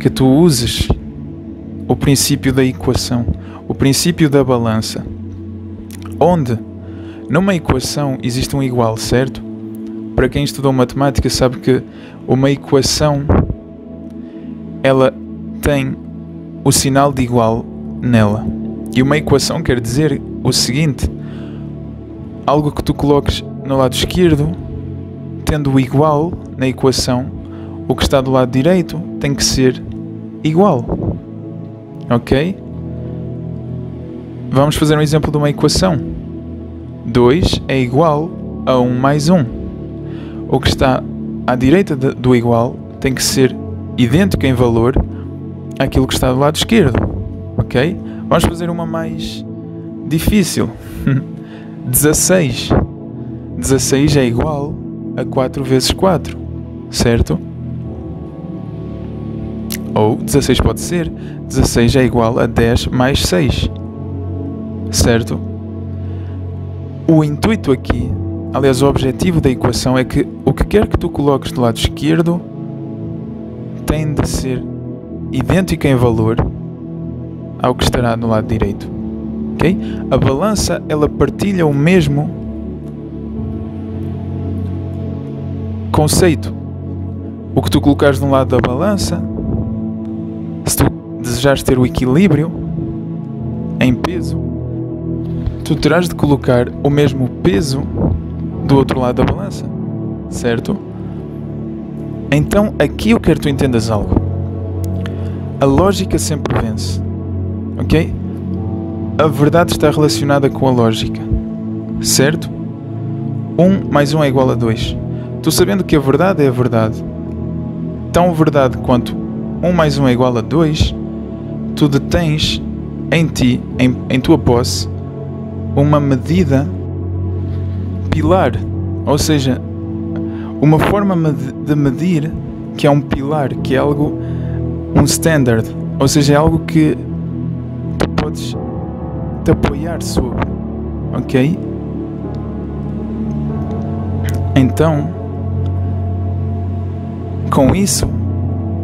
que tu uses o princípio da equação, o princípio da balança, onde numa equação existe um igual, certo? Para quem estudou matemática sabe que uma equação ela tem o sinal de igual nela. E uma equação quer dizer o seguinte: algo que tu coloques no lado esquerdo, tendo o igual na equação, o que está do lado direito tem que ser igual. Ok? Vamos fazer um exemplo de uma equação. 2 é igual a 1 mais 1. O que está à direita do igual tem que ser idêntico em valor àquilo que está do lado esquerdo. Ok? Vamos fazer uma mais difícil. 16. 16 é igual a 4 vezes 4. Certo? Ou 16 pode ser 16 é igual a 10 mais 6. Certo? O intuito aqui, aliás, o objetivo da equação é que o que quer que tu coloques do lado esquerdo tem de ser idêntico em valor ao que estará no lado direito. Ok? A balança, ela partilha o mesmo conceito. O que tu colocares de um lado da balança, se tu desejares ter o equilíbrio em peso, tu terás de colocar o mesmo peso do outro lado da balança, certo? Então aqui eu quero que tu entendas algo. A lógica sempre vence, ok? A verdade está relacionada com a lógica, certo? 1 mais 1 é igual a 2. Tu sabendo que a verdade é a verdade, tão verdade quanto 1 mais 1 é igual a 2, tu detens em ti, em tua posse, uma medida pilar, ou seja, uma forma de medir que é um pilar, que é algo, um standard, ou seja, é algo que tu podes te apoiar sobre, ok? Então, com isso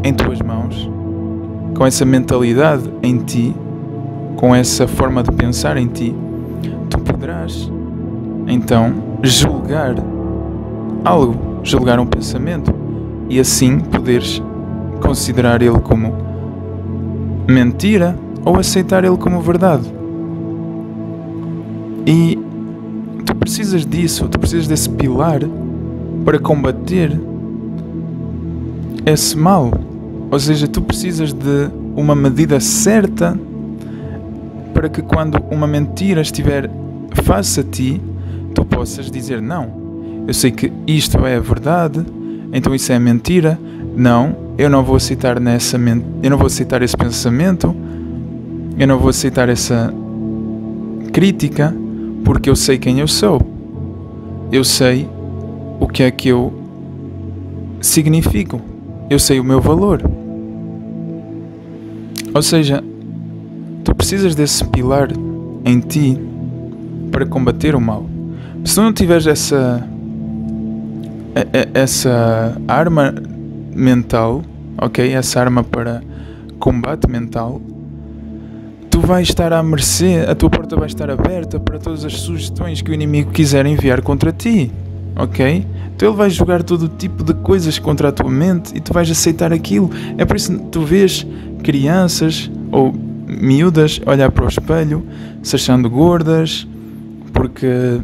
em tuas mãos, com essa mentalidade em ti, com essa forma de pensar em ti, tu poderás então julgar algo, julgar um pensamento, e assim poderes considerar ele como mentira ou aceitar ele como verdade. E tu precisas disso, tu precisas desse pilar para combater esse mal. Ou seja, tu precisas de uma medida certa para que quando uma mentira estiver face a ti, tu possas dizer: não, eu sei que isto é a verdade, então isso é mentira. Não, eu não vou aceitar eu não vou aceitar esse pensamento, eu não vou aceitar essa crítica, porque eu sei quem eu sou. Eu sei o que é que eu significo. Eu sei o meu valor. Ou seja, tu precisas desse pilar em ti para combater o mal. Se tu não tiveres essa arma mental, ok? Essa arma para combate mental, tu vais estar à mercê, a tua porta vai estar aberta para todas as sugestões que o inimigo quiser enviar contra ti, ok? Então ele vai jogar todo tipo de coisas contra a tua mente e tu vais aceitar aquilo. É por isso que tu vês crianças ou miúdas olhar para o espelho se achando gordas, porque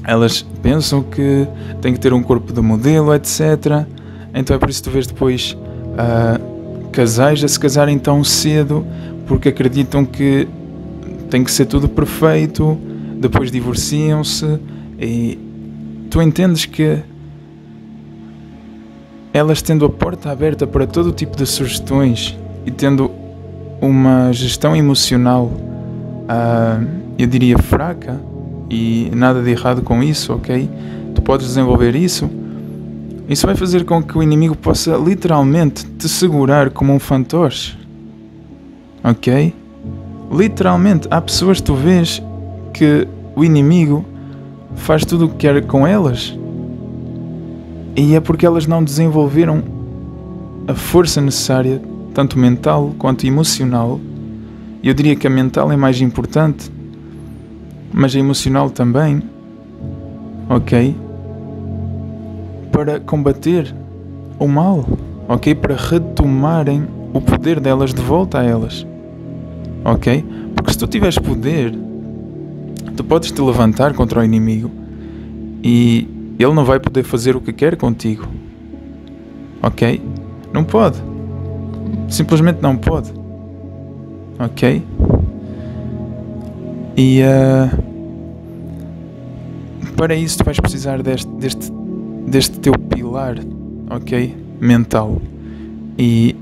elas pensam que têm que ter um corpo de modelo, etc. Então é por isso que tu vês depois casais a se casarem tão cedo, porque acreditam que tem que ser tudo perfeito, depois divorciam-se, e tu entendes que elas, tendo a porta aberta para todo tipo de sugestões e tendo uma gestão emocional, eu diria fraca, e nada de errado com isso, ok? Tu podes desenvolver isso. Isso vai fazer com que o inimigo possa literalmente te segurar como um fantoche, ok? Literalmente, há pessoas que tu vês que o inimigo faz tudo o que quer com elas, e é porque elas não desenvolveram a força necessária, tanto mental quanto emocional. Eu diria que a mental é mais importante, mas a emocional também, ok? Para combater o mal, ok? Para retomarem o poder delas de volta a elas, ok? Porque se tu tiveres poder, tu podes te levantar contra o inimigo e ele não vai poder fazer o que quer contigo, ok? Não pode, simplesmente não pode, ok? E para isso tu vais precisar deste teu pilar, ok? Mental. E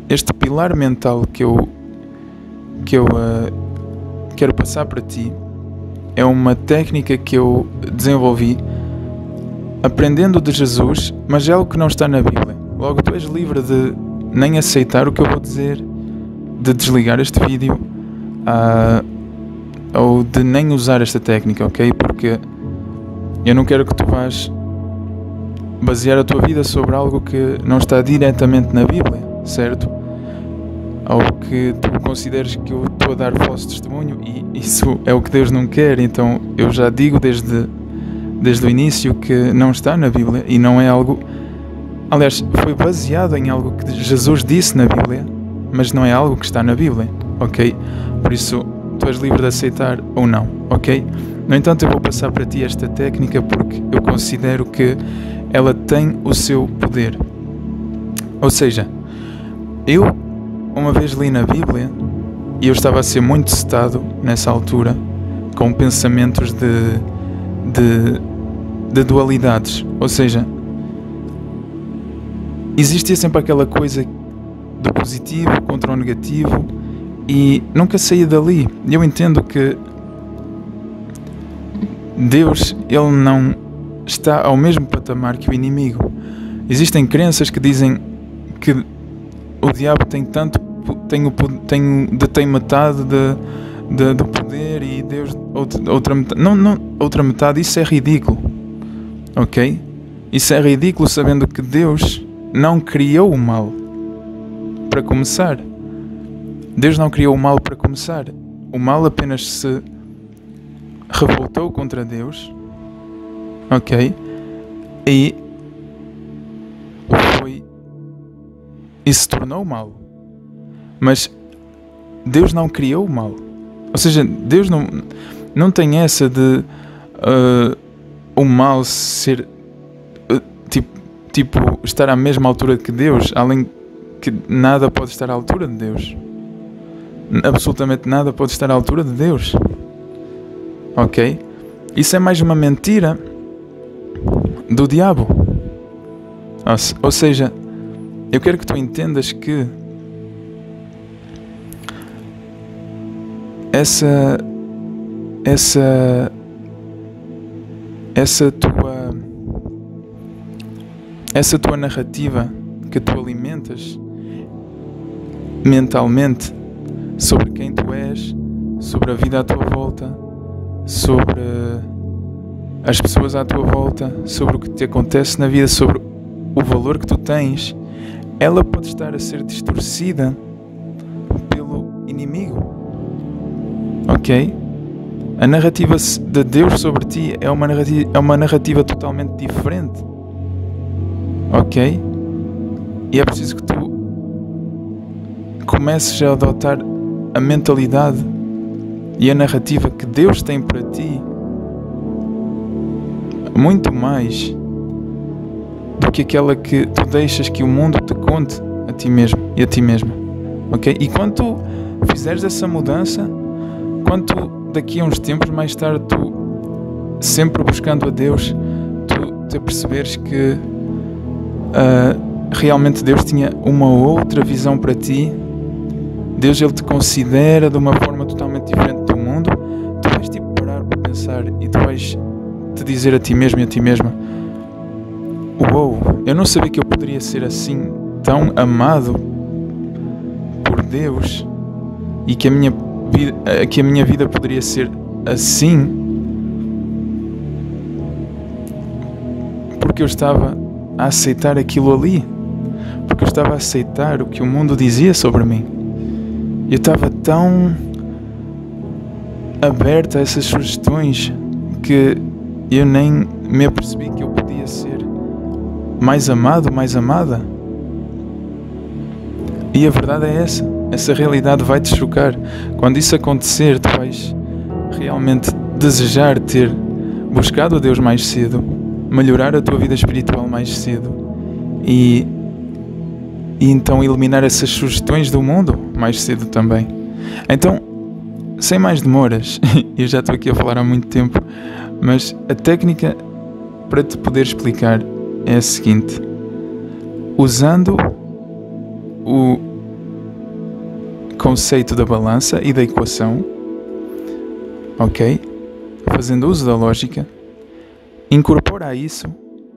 este pilar mental que eu quero passar para ti é uma técnica que eu desenvolvi aprendendo de Jesus, mas é algo que não está na Bíblia. Logo, tu és livre de nem aceitar o que eu vou dizer, de desligar este vídeo, ou de nem usar esta técnica, ok? Porque eu não quero que tu vás basear a tua vida sobre algo que não está diretamente na Bíblia, certo? Ou que tu consideres que eu estou a dar falso testemunho, e isso é o que Deus não quer. Então eu já digo desde o início que não está na Bíblia, e não é algo... Aliás, foi baseado em algo que Jesus disse na Bíblia, mas não é algo que está na Bíblia, ok? Por isso, tu és livre de aceitar ou não, ok? No entanto, eu vou passar para ti esta técnica porque eu considero que ela tem o seu poder. Ou seja, eu uma vez li na Bíblia, e eu estava a ser muito setado nessa altura, com pensamentos de dualidades. Ou seja, existia sempre aquela coisa do positivo contra o negativo, e nunca saía dali. Eu entendo que Deus, Ele não está ao mesmo patamar que o inimigo. Existem crenças que dizem que o diabo detém metade do poder e Deus outra metade. Não, outra metade, isso é ridículo. Ok? Isso é ridículo, sabendo que Deus não criou o mal para começar. Deus não criou o mal para começar. O mal apenas se revoltou contra Deus, ok? E se tornou mal. Mas Deus não criou o mal. Ou seja, Deus não tem essa de o mal ser tipo estar à mesma altura que Deus, além que nada pode estar à altura de Deus. Absolutamente nada pode estar à altura de Deus. Ok? Isso é mais uma mentira do diabo. Ou seja, eu quero que tu entendas que essa tua narrativa que tu alimentas mentalmente sobre quem tu és, sobre a vida à tua volta, sobre as pessoas à tua volta, sobre o que te acontece na vida, sobre o valor que tu tens, ela pode estar a ser distorcida pelo inimigo. Ok? A narrativa de Deus sobre ti é uma narrativa totalmente diferente. Ok? E é preciso que tu comeces a adotar a mentalidade e a narrativa que Deus tem para ti muito mais do que aquela que tu deixas que o mundo te conte a ti mesmo e a ti mesma. Ok? E quando tu fizeres essa mudança, quando tu, daqui a uns tempos mais tarde, tu sempre buscando a Deus, tu te perceberes que realmente Deus tinha uma outra visão para ti, Deus, Ele te considera de uma forma totalmente diferente do mundo, tu vais tipo parar para pensar e tu vais te dizer a ti mesmo e a ti mesma: uou, eu não sabia que eu poderia ser assim, tão amado por Deus, e que a minha vida poderia ser assim, porque eu estava a aceitar aquilo ali, porque eu estava a aceitar o que o mundo dizia sobre mim. Eu estava tão aberto a essas sugestões que eu nem me apercebi que eu podia ser mais amado, mais amada. E a verdade é essa realidade vai te chocar. Quando isso acontecer, tu vais realmente desejar ter buscado a Deus mais cedo, melhorar a tua vida espiritual mais cedo e então eliminar essas sugestões do mundo mais cedo também. Então, sem mais demoras, eu já estou aqui a falar há muito tempo, mas a técnica para te poder explicar é a seguinte: usando o conceito da balança e da equação, ok? Fazendo uso da lógica, incorpora a isso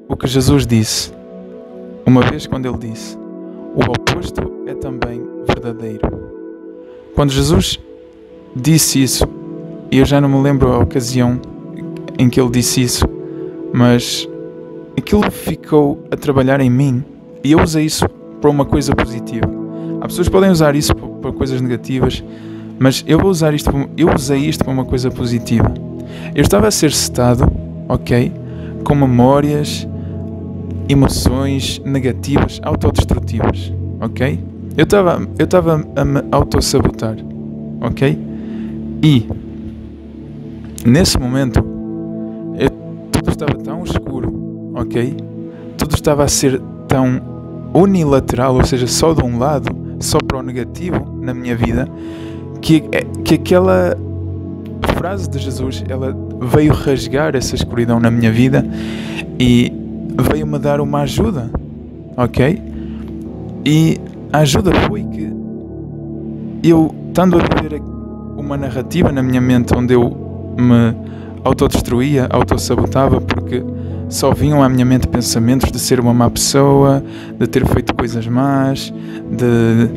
o que Jesus disse, uma vez quando Ele disse: o oposto é também verdadeiro. Quando Jesus disse isso, e eu já não me lembro a ocasião em que Ele disse isso, mas aquilo ficou a trabalhar em mim e eu usei isso para uma coisa positiva. Há pessoas que podem usar isso para coisas negativas, mas eu usei isto para uma coisa positiva. Eu estava a ser setado, ok, com memórias, emoções negativas, autodestrutivas, ok? Eu estava a me autossabotar, ok? E nesse momento tudo estava tão escuro, ok? Tudo estava a ser tão unilateral, ou seja, só de um lado, só para o negativo na minha vida, que aquela frase de Jesus, ela veio rasgar essa escuridão na minha vida e veio-me dar uma ajuda, ok? E a ajuda foi que eu, estando a viver uma narrativa na minha mente onde eu me autodestruía, autossabotava, porque só vinham à minha mente pensamentos de ser uma má pessoa, de ter feito coisas más, de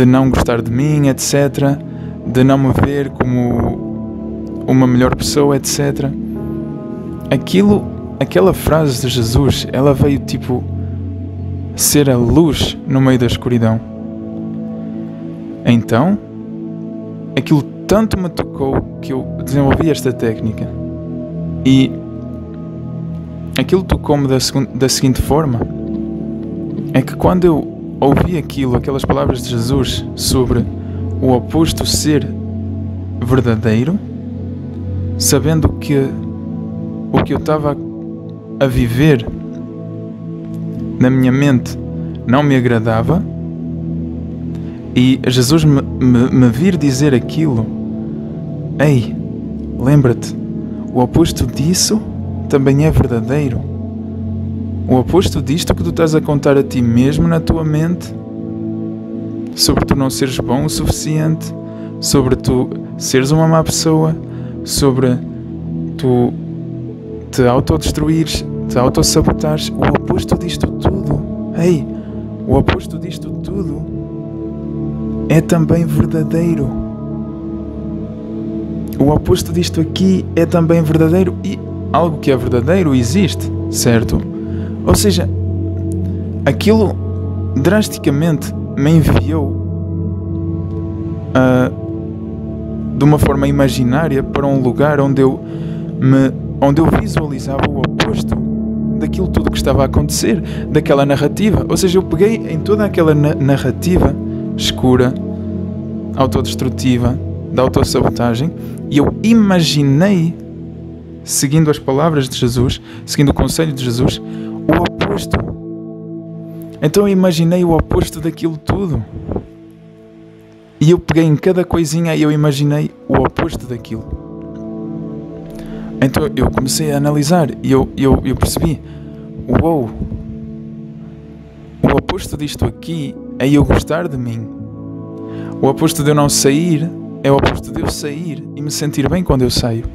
não gostar de mim, etc. De não me ver como uma melhor pessoa, etc. Aquela frase de Jesus, ela veio tipo ser a luz no meio da escuridão. Então, aquilo tanto me tocou que eu desenvolvi esta técnica. E aquilo tocou-me da seguinte forma: é que quando eu ouvi aquelas palavras de Jesus sobre o oposto ser verdadeiro, sabendo que o que eu estava a viver na minha mente não me agradava, e Jesus me vir dizer aquilo: ei, lembra-te, o oposto disso também é verdadeiro. O oposto disto que tu estás a contar a ti mesmo na tua mente, sobre tu não seres bom o suficiente, sobre tu seres uma má pessoa, sobre tu te autodestruires, te autossabotares, o oposto disto tudo, ei, o oposto disto tudo é também verdadeiro. O oposto disto aqui é também verdadeiro, e algo que é verdadeiro existe, certo? Ou seja, aquilo drasticamente me enviou de uma forma imaginária para um lugar onde eu visualizava o oposto daquilo tudo que estava a acontecer, daquela narrativa. Ou seja, eu peguei em toda aquela narrativa escura, autodestrutiva, da autossabotagem, e eu imaginei, seguindo as palavras de Jesus, seguindo o conselho de Jesus, o oposto. Então eu imaginei o oposto daquilo tudo. E eu peguei em cada coisinha e eu imaginei o oposto daquilo. Então eu comecei a analisar e eu percebi: uou, o oposto disto aqui é eu gostar de mim. O oposto de eu não sair é o oposto de eu sair e me sentir bem quando eu saio.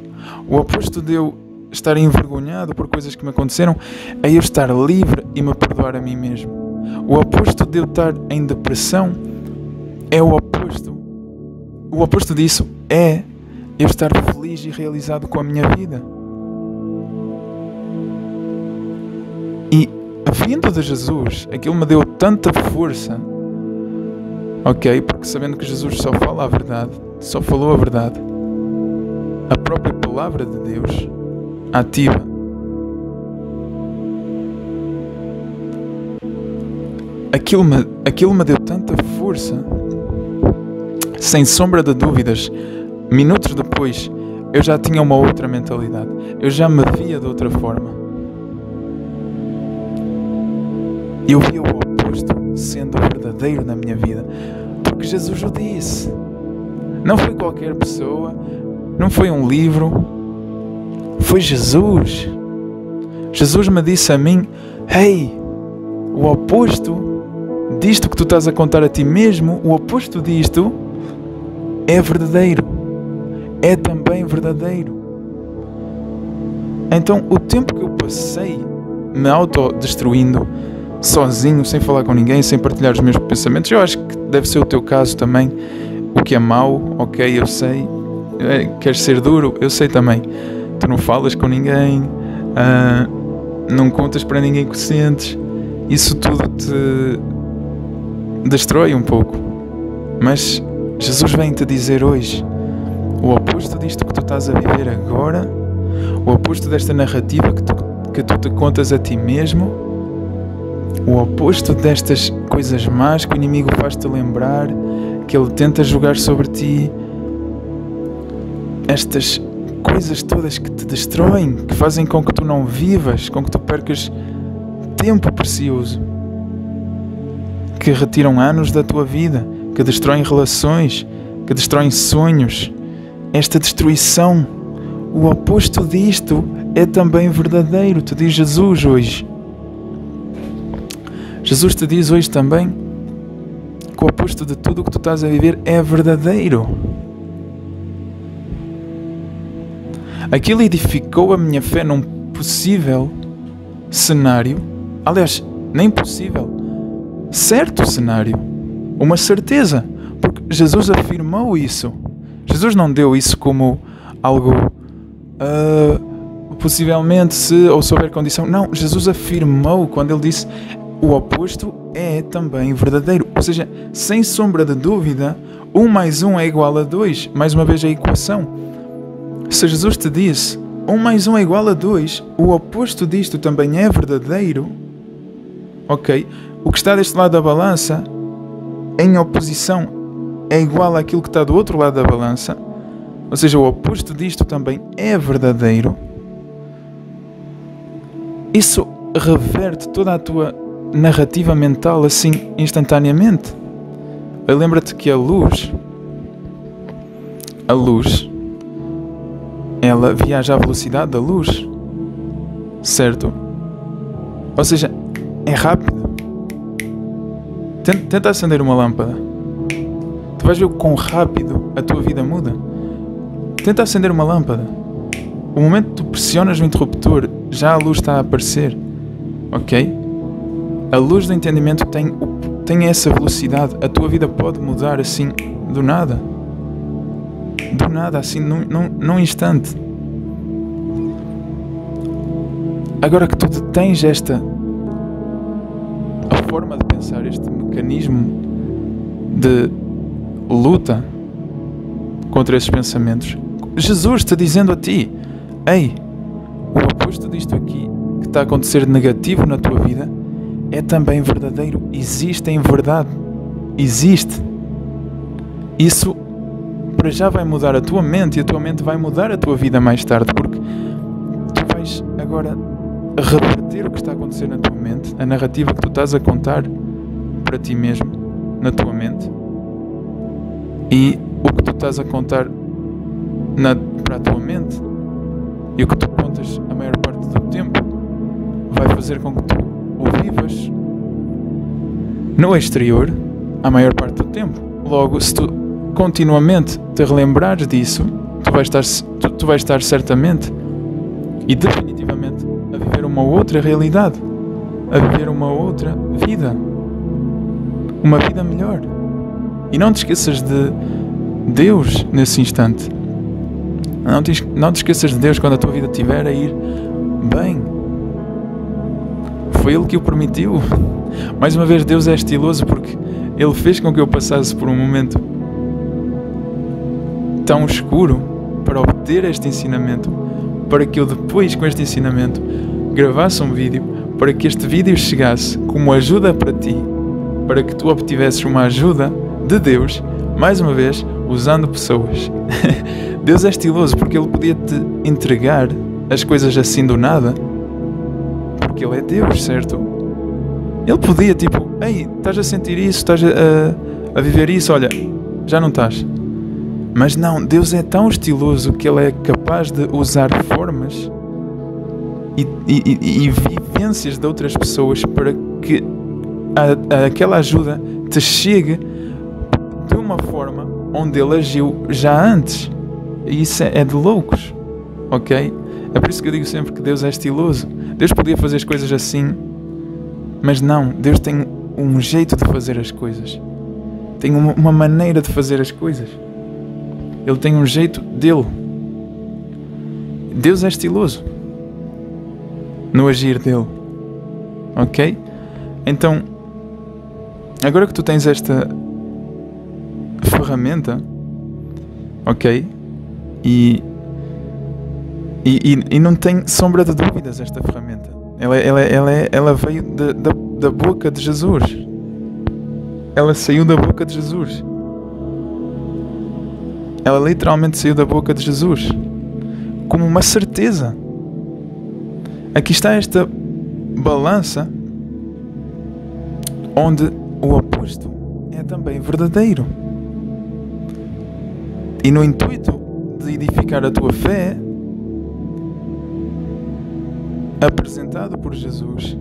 O oposto de eu estar envergonhado por coisas que me aconteceram é eu estar livre e me perdoar a mim mesmo. O oposto de eu estar em depressão é o oposto. O oposto disso é eu estar feliz e realizado com a minha vida. E vindo de Jesus, aquilo me deu tanta força, ok? Porque sabendo que Jesus só fala a verdade, só falou a verdade, a própria palavra de Deus ativa. Aquilo me deu tanta força, sem sombra de dúvidas. Minutos depois, eu já tinha uma outra mentalidade. Eu já me via de outra forma. Eu via o oposto sendo verdadeiro na minha vida. Porque Jesus o disse. Não foi qualquer pessoa, não foi um livro, foi Jesus. Jesus me disse a mim: hey, o oposto disto que tu estás a contar a ti mesmo, o oposto disto é verdadeiro. É também verdadeiro. Então, o tempo que eu passei me autodestruindo, sozinho, sem falar com ninguém, sem partilhar os meus pensamentos, eu acho que deve ser o teu caso também. O que é mau, ok, eu sei. Queres ser duro? Eu sei também. Tu não falas com ninguém, não contas para ninguém que sentes. Isso tudo te destrói um pouco. Mas Jesus vem-te dizer hoje: o oposto disto que tu estás a viver agora, o oposto desta narrativa que tu te contas a ti mesmo, o oposto destas coisas más que o inimigo faz-te lembrar, que ele tenta jogar sobre ti, estas coisas todas que te destroem, que fazem com que tu não vivas, com que tu percas tempo precioso, que retiram anos da tua vida, que destroem relações, que destroem sonhos. Esta destruição, o oposto disto é também verdadeiro, te diz Jesus hoje. Jesus te diz hoje também que o oposto de tudo o que tu estás a viver é verdadeiro. Aquilo edificou a minha fé num possível cenário, aliás, nem possível, certo cenário, uma certeza, porque Jesus afirmou isso. Jesus não deu isso como algo possivelmente, se ou se houver condição. Não, Jesus afirmou quando ele disse o oposto é também verdadeiro. Ou seja, sem sombra de dúvida, 1 mais 1 é igual a 2. Mais uma vez a equação. Se Jesus te disse 1 mais 1 é igual a 2, o oposto disto também é verdadeiro, ok? O que está deste lado da balança, em oposição, é igual àquilo que está do outro lado da balança. Ou seja, o oposto disto também é verdadeiro. Isso reverte toda a tua narrativa mental assim instantaneamente. Lembra-te que a luz, ela viaja à velocidade da luz, certo? Ou seja, é rápido. Tenta acender uma lâmpada. Tu vais ver o quão rápido a tua vida muda. Tenta acender uma lâmpada. O momento que tu pressionas o interruptor, já a luz está a aparecer. Ok? A luz do entendimento tem essa velocidade. A tua vida pode mudar assim, do nada. Do nada, assim, num instante. Agora que tu tens a forma de pensar, este mecanismo de luta contra esses pensamentos, Jesus está dizendo a ti: ei, o oposto disto aqui que está a acontecer de negativo na tua vida é também verdadeiro. Existe em verdade. Existe. Isso para já vai mudar a tua mente, e a tua mente vai mudar a tua vida mais tarde, porque tu vais agora reverter o que está a acontecer na tua mente, a narrativa que tu estás a contar para ti mesmo, na tua mente, e o que tu estás a contar para a tua mente, e o que tu contas a maior parte do tempo vai fazer com que tu o vivas no exterior a maior parte do tempo. Logo, se tu continuamente te relembrares disso, tu vais estar certamente e definitivamente a viver uma outra realidade, a viver uma outra vida, uma vida melhor. E não te esqueças de Deus nesse instante. Não te esqueças de Deus quando a tua vida estiver a ir bem. Foi Ele que o permitiu. Mais uma vez, Deus é estiloso porque Ele fez com que eu passasse por um momento tão escuro para obter este ensinamento, para que eu depois, com este ensinamento, gravasse um vídeo, para que este vídeo chegasse como ajuda para ti, para que tu obtivesses uma ajuda de Deus, mais uma vez, usando pessoas. Deus é estiloso porque Ele podia te entregar as coisas assim do nada, porque Ele é Deus, certo? Ele podia, tipo, ei, estás a sentir isso, estás a viver isso, olha, já não estás. Mas não, Deus é tão estiloso que Ele é capaz de usar formas e vivências de outras pessoas para que aquela ajuda te chegue de uma forma onde Ele agiu já antes. E isso é de loucos, ok? É por isso que eu digo sempre que Deus é estiloso. Deus podia fazer as coisas assim, mas não, Deus tem um jeito de fazer as coisas. Tem uma maneira de fazer as coisas. Ele tem um jeito dele. Deus é estiloso no agir dele, ok? Então, agora que tu tens esta ferramenta, ok? E não tem sombra de dúvidas esta ferramenta. Ela veio da boca de Jesus. Ela saiu da boca de Jesus. Ela literalmente saiu da boca de Jesus como uma certeza. Aqui está esta balança onde o oposto é também verdadeiro. E no intuito de edificar a tua fé, apresentado por Jesus,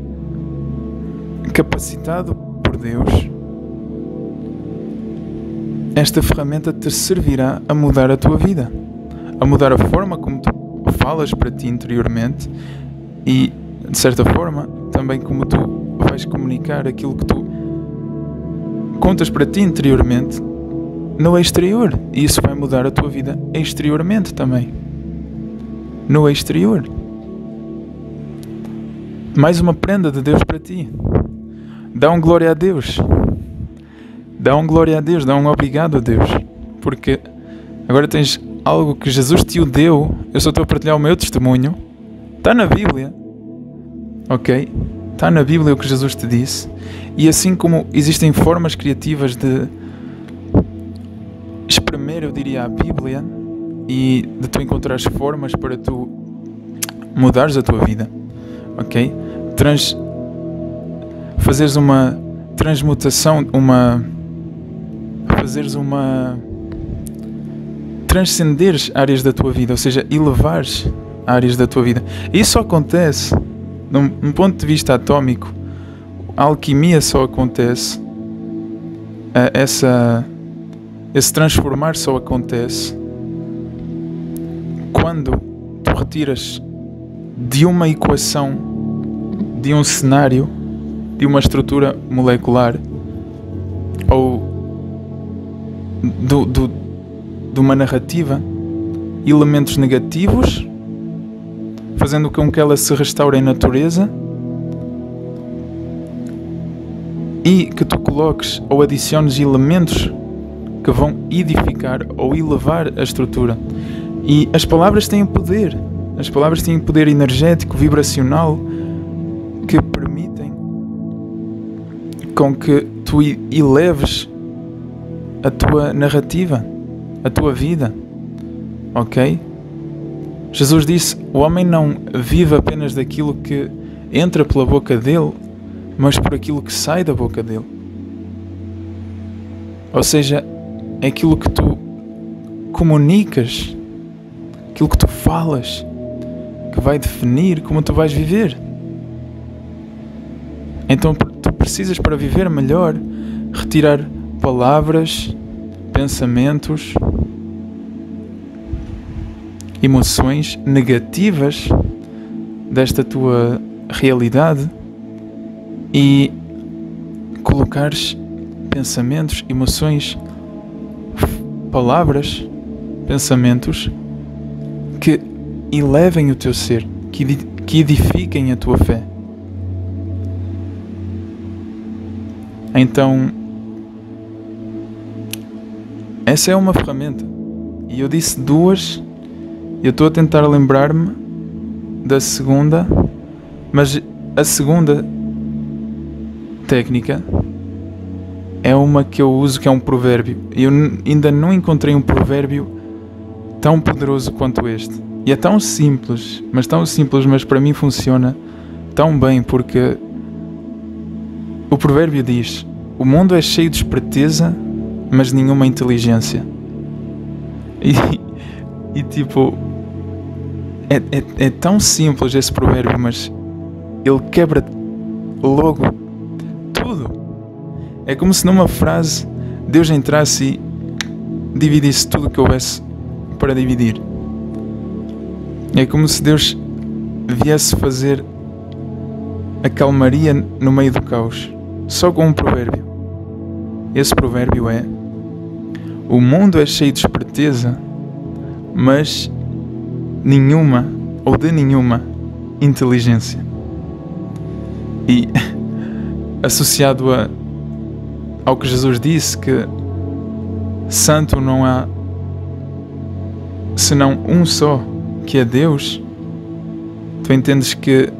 capacitado por Deus, esta ferramenta te servirá a mudar a tua vida, a mudar a forma como tu falas para ti interiormente e, de certa forma, também como tu vais comunicar aquilo que tu contas para ti interiormente no exterior. E isso vai mudar a tua vida exteriormente também. No exterior. Mais uma prenda de Deus para ti. Dá um glória a Deus. Dá um glória a Deus, dá um obrigado a Deus. Porque agora tens algo que Jesus te o deu. Eu só estou a partilhar o meu testemunho. Está na Bíblia. Ok? Está na Bíblia o que Jesus te disse. E assim como existem formas criativas de espremer, eu diria, a Bíblia, e de tu encontrares formas para tu mudares a tua vida. Ok? Fazeres uma transmutação, transcenderes áreas da tua vida, ou seja, elevares áreas da tua vida. Isso só acontece num ponto de vista atómico. A alquimia só acontece, esse transformar só acontece quando tu retiras de uma equação, de um cenário, de uma estrutura molecular ou de uma narrativa, elementos negativos, fazendo com que ela se restaure em natureza, e que tu coloques ou adiciones elementos que vão edificar ou elevar a estrutura. E as palavras têm poder. As palavras têm poder energético, vibracional, que permitem com que tu eleves a tua narrativa, a tua vida. Ok? Jesus disse: o homem não vive apenas daquilo que entra pela boca dele, mas por aquilo que sai da boca dele. Ou seja, é aquilo que tu comunicas, aquilo que tu falas, que vai definir como tu vais viver. Então tu precisas, para viver melhor, retirar palavras, pensamentos, emoções negativas desta tua realidade e colocares pensamentos, emoções, palavras, pensamentos que elevem o teu ser, que edifiquem a tua fé. Então, essa é uma ferramenta. E eu disse duas. Eu estou a tentar lembrar-me da segunda, mas a segunda técnica é uma que eu uso, que é um provérbio. Eu ainda não encontrei um provérbio tão poderoso quanto este. E é tão simples, mas para mim funciona tão bem, porque o provérbio diz: o mundo é cheio de esperteza, mas nenhuma inteligência. E tipo, é tão simples esse provérbio, mas ele quebra logo tudo. É como se numa frase Deus entrasse e dividisse tudo o que houvesse para dividir. É como se Deus viesse fazer a calmaria no meio do caos, só com um provérbio. Esse provérbio é: o mundo é cheio de esperteza, mas nenhuma inteligência. E associado ao que Jesus disse, que santo não há senão um só, que é Deus, tu entendes que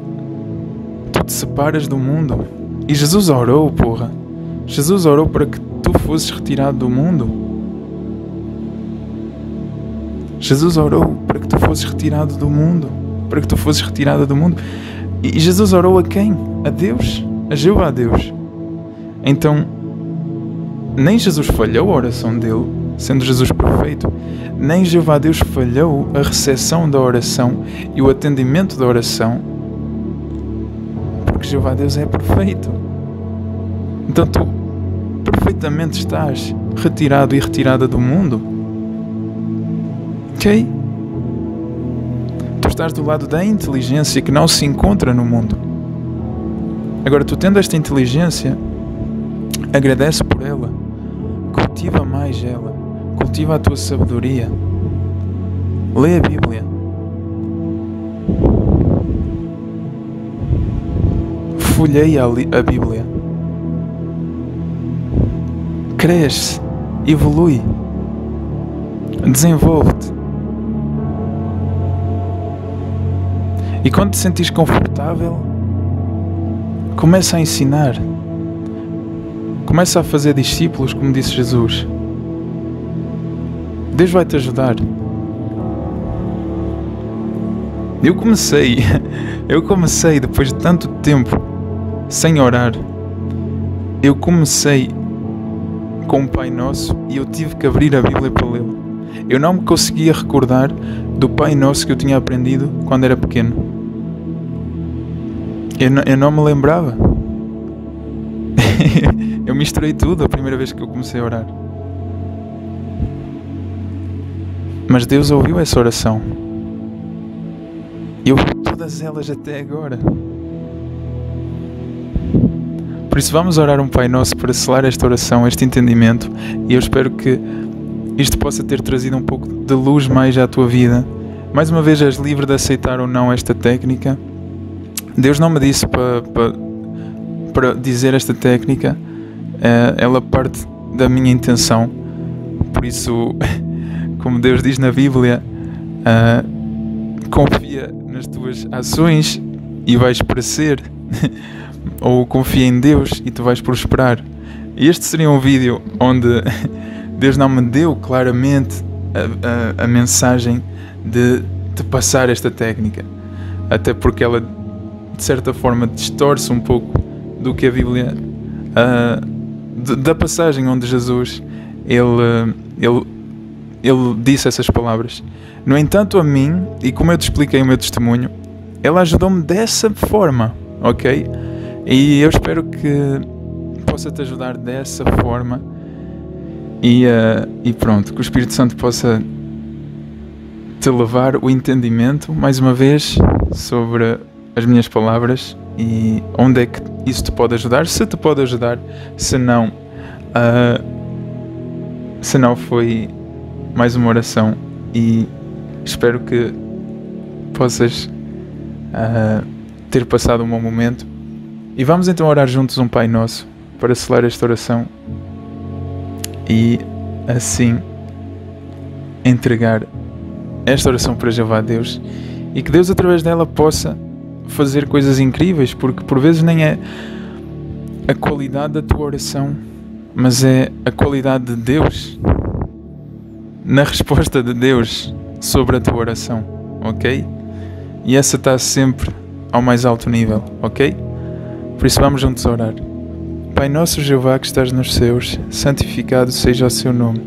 tu te separas do mundo. E Jesus orou, porra. Jesus orou para que tu fosses retirado do mundo. Jesus orou para que tu fosses retirado do mundo. Para que tu fosses retirada do mundo. E Jesus orou a quem? A Deus. A Jeová Deus. Então, nem Jesus falhou a oração dele, sendo Jesus perfeito, nem Jeová Deus falhou a recepção da oração e o atendimento da oração, porque Jeová Deus é perfeito. Então tu perfeitamente estás retirado e retirada do mundo. Ok? Tu estás do lado da inteligência que não se encontra no mundo. Agora, tu tendo esta inteligência, agradece por ela, cultiva mais ela, cultiva a tua sabedoria, lê a Bíblia, folheia a Bíblia, cresce, evolui, desenvolve-te. E quando te sentires confortável, começa a ensinar. Começa a fazer discípulos, como disse Jesus. Deus vai te ajudar. Eu comecei depois de tanto tempo sem orar. Eu comecei com o Pai Nosso e eu tive que abrir a Bíblia para lê-lo. Eu não me conseguia recordar do Pai Nosso que eu tinha aprendido quando era pequeno. Eu não me lembrava. Eu misturei tudo a primeira vez que eu comecei a orar. Mas Deus ouviu essa oração. E ouviu todas elas até agora. Por isso vamos orar um Pai Nosso para selar esta oração, este entendimento. E eu espero que isto possa ter trazido um pouco de luz mais à tua vida. Mais uma vez, és livre de aceitar ou não esta técnica. Deus não me disse para dizer esta técnica. Ela parte da minha intenção. Por isso, como Deus diz na Bíblia, confia nas tuas ações e vais crescer. Ou confia em Deus e tu vais prosperar. E este seria um vídeo onde Deus não me deu claramente a mensagem de te passar esta técnica. Até porque ela, de certa forma, distorce um pouco do que a Bíblia, da passagem onde Jesus ele disse essas palavras. No entanto, a mim, e como eu te expliquei o meu testemunho, ela ajudou-me dessa forma, ok? E eu espero que possa te ajudar dessa forma e pronto, que o Espírito Santo possa te levar o entendimento, mais uma vez, sobre as minhas palavras e onde é que isso te pode ajudar, se te pode ajudar, se não foi mais uma oração. E espero que possas ter passado um bom momento. E vamos então orar juntos um Pai Nosso para selar esta oração e assim entregar esta oração para Jeová Deus, e que Deus através dela possa fazer coisas incríveis, porque por vezes nem é a qualidade da tua oração, mas é a qualidade de Deus na resposta de Deus sobre a tua oração, ok? E essa está sempre ao mais alto nível, ok? Por isso vamos juntos orar. Pai nosso Jeová que estás nos céus, santificado seja o seu nome.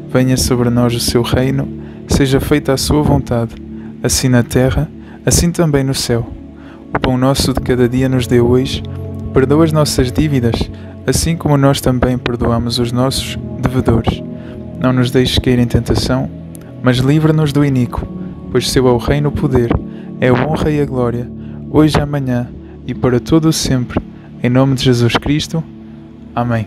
Venha sobre nós o seu reino, seja feita a sua vontade, assim na terra, assim também no céu. O pão nosso de cada dia nos dê hoje, perdoa as nossas dívidas, assim como nós também perdoamos os nossos devedores. Não nos deixes cair em tentação, mas livra-nos do iníquo, pois seu é o reino, o poder, é a honra e a glória, hoje e amanhã, e para todo o sempre, em nome de Jesus Cristo. Amém.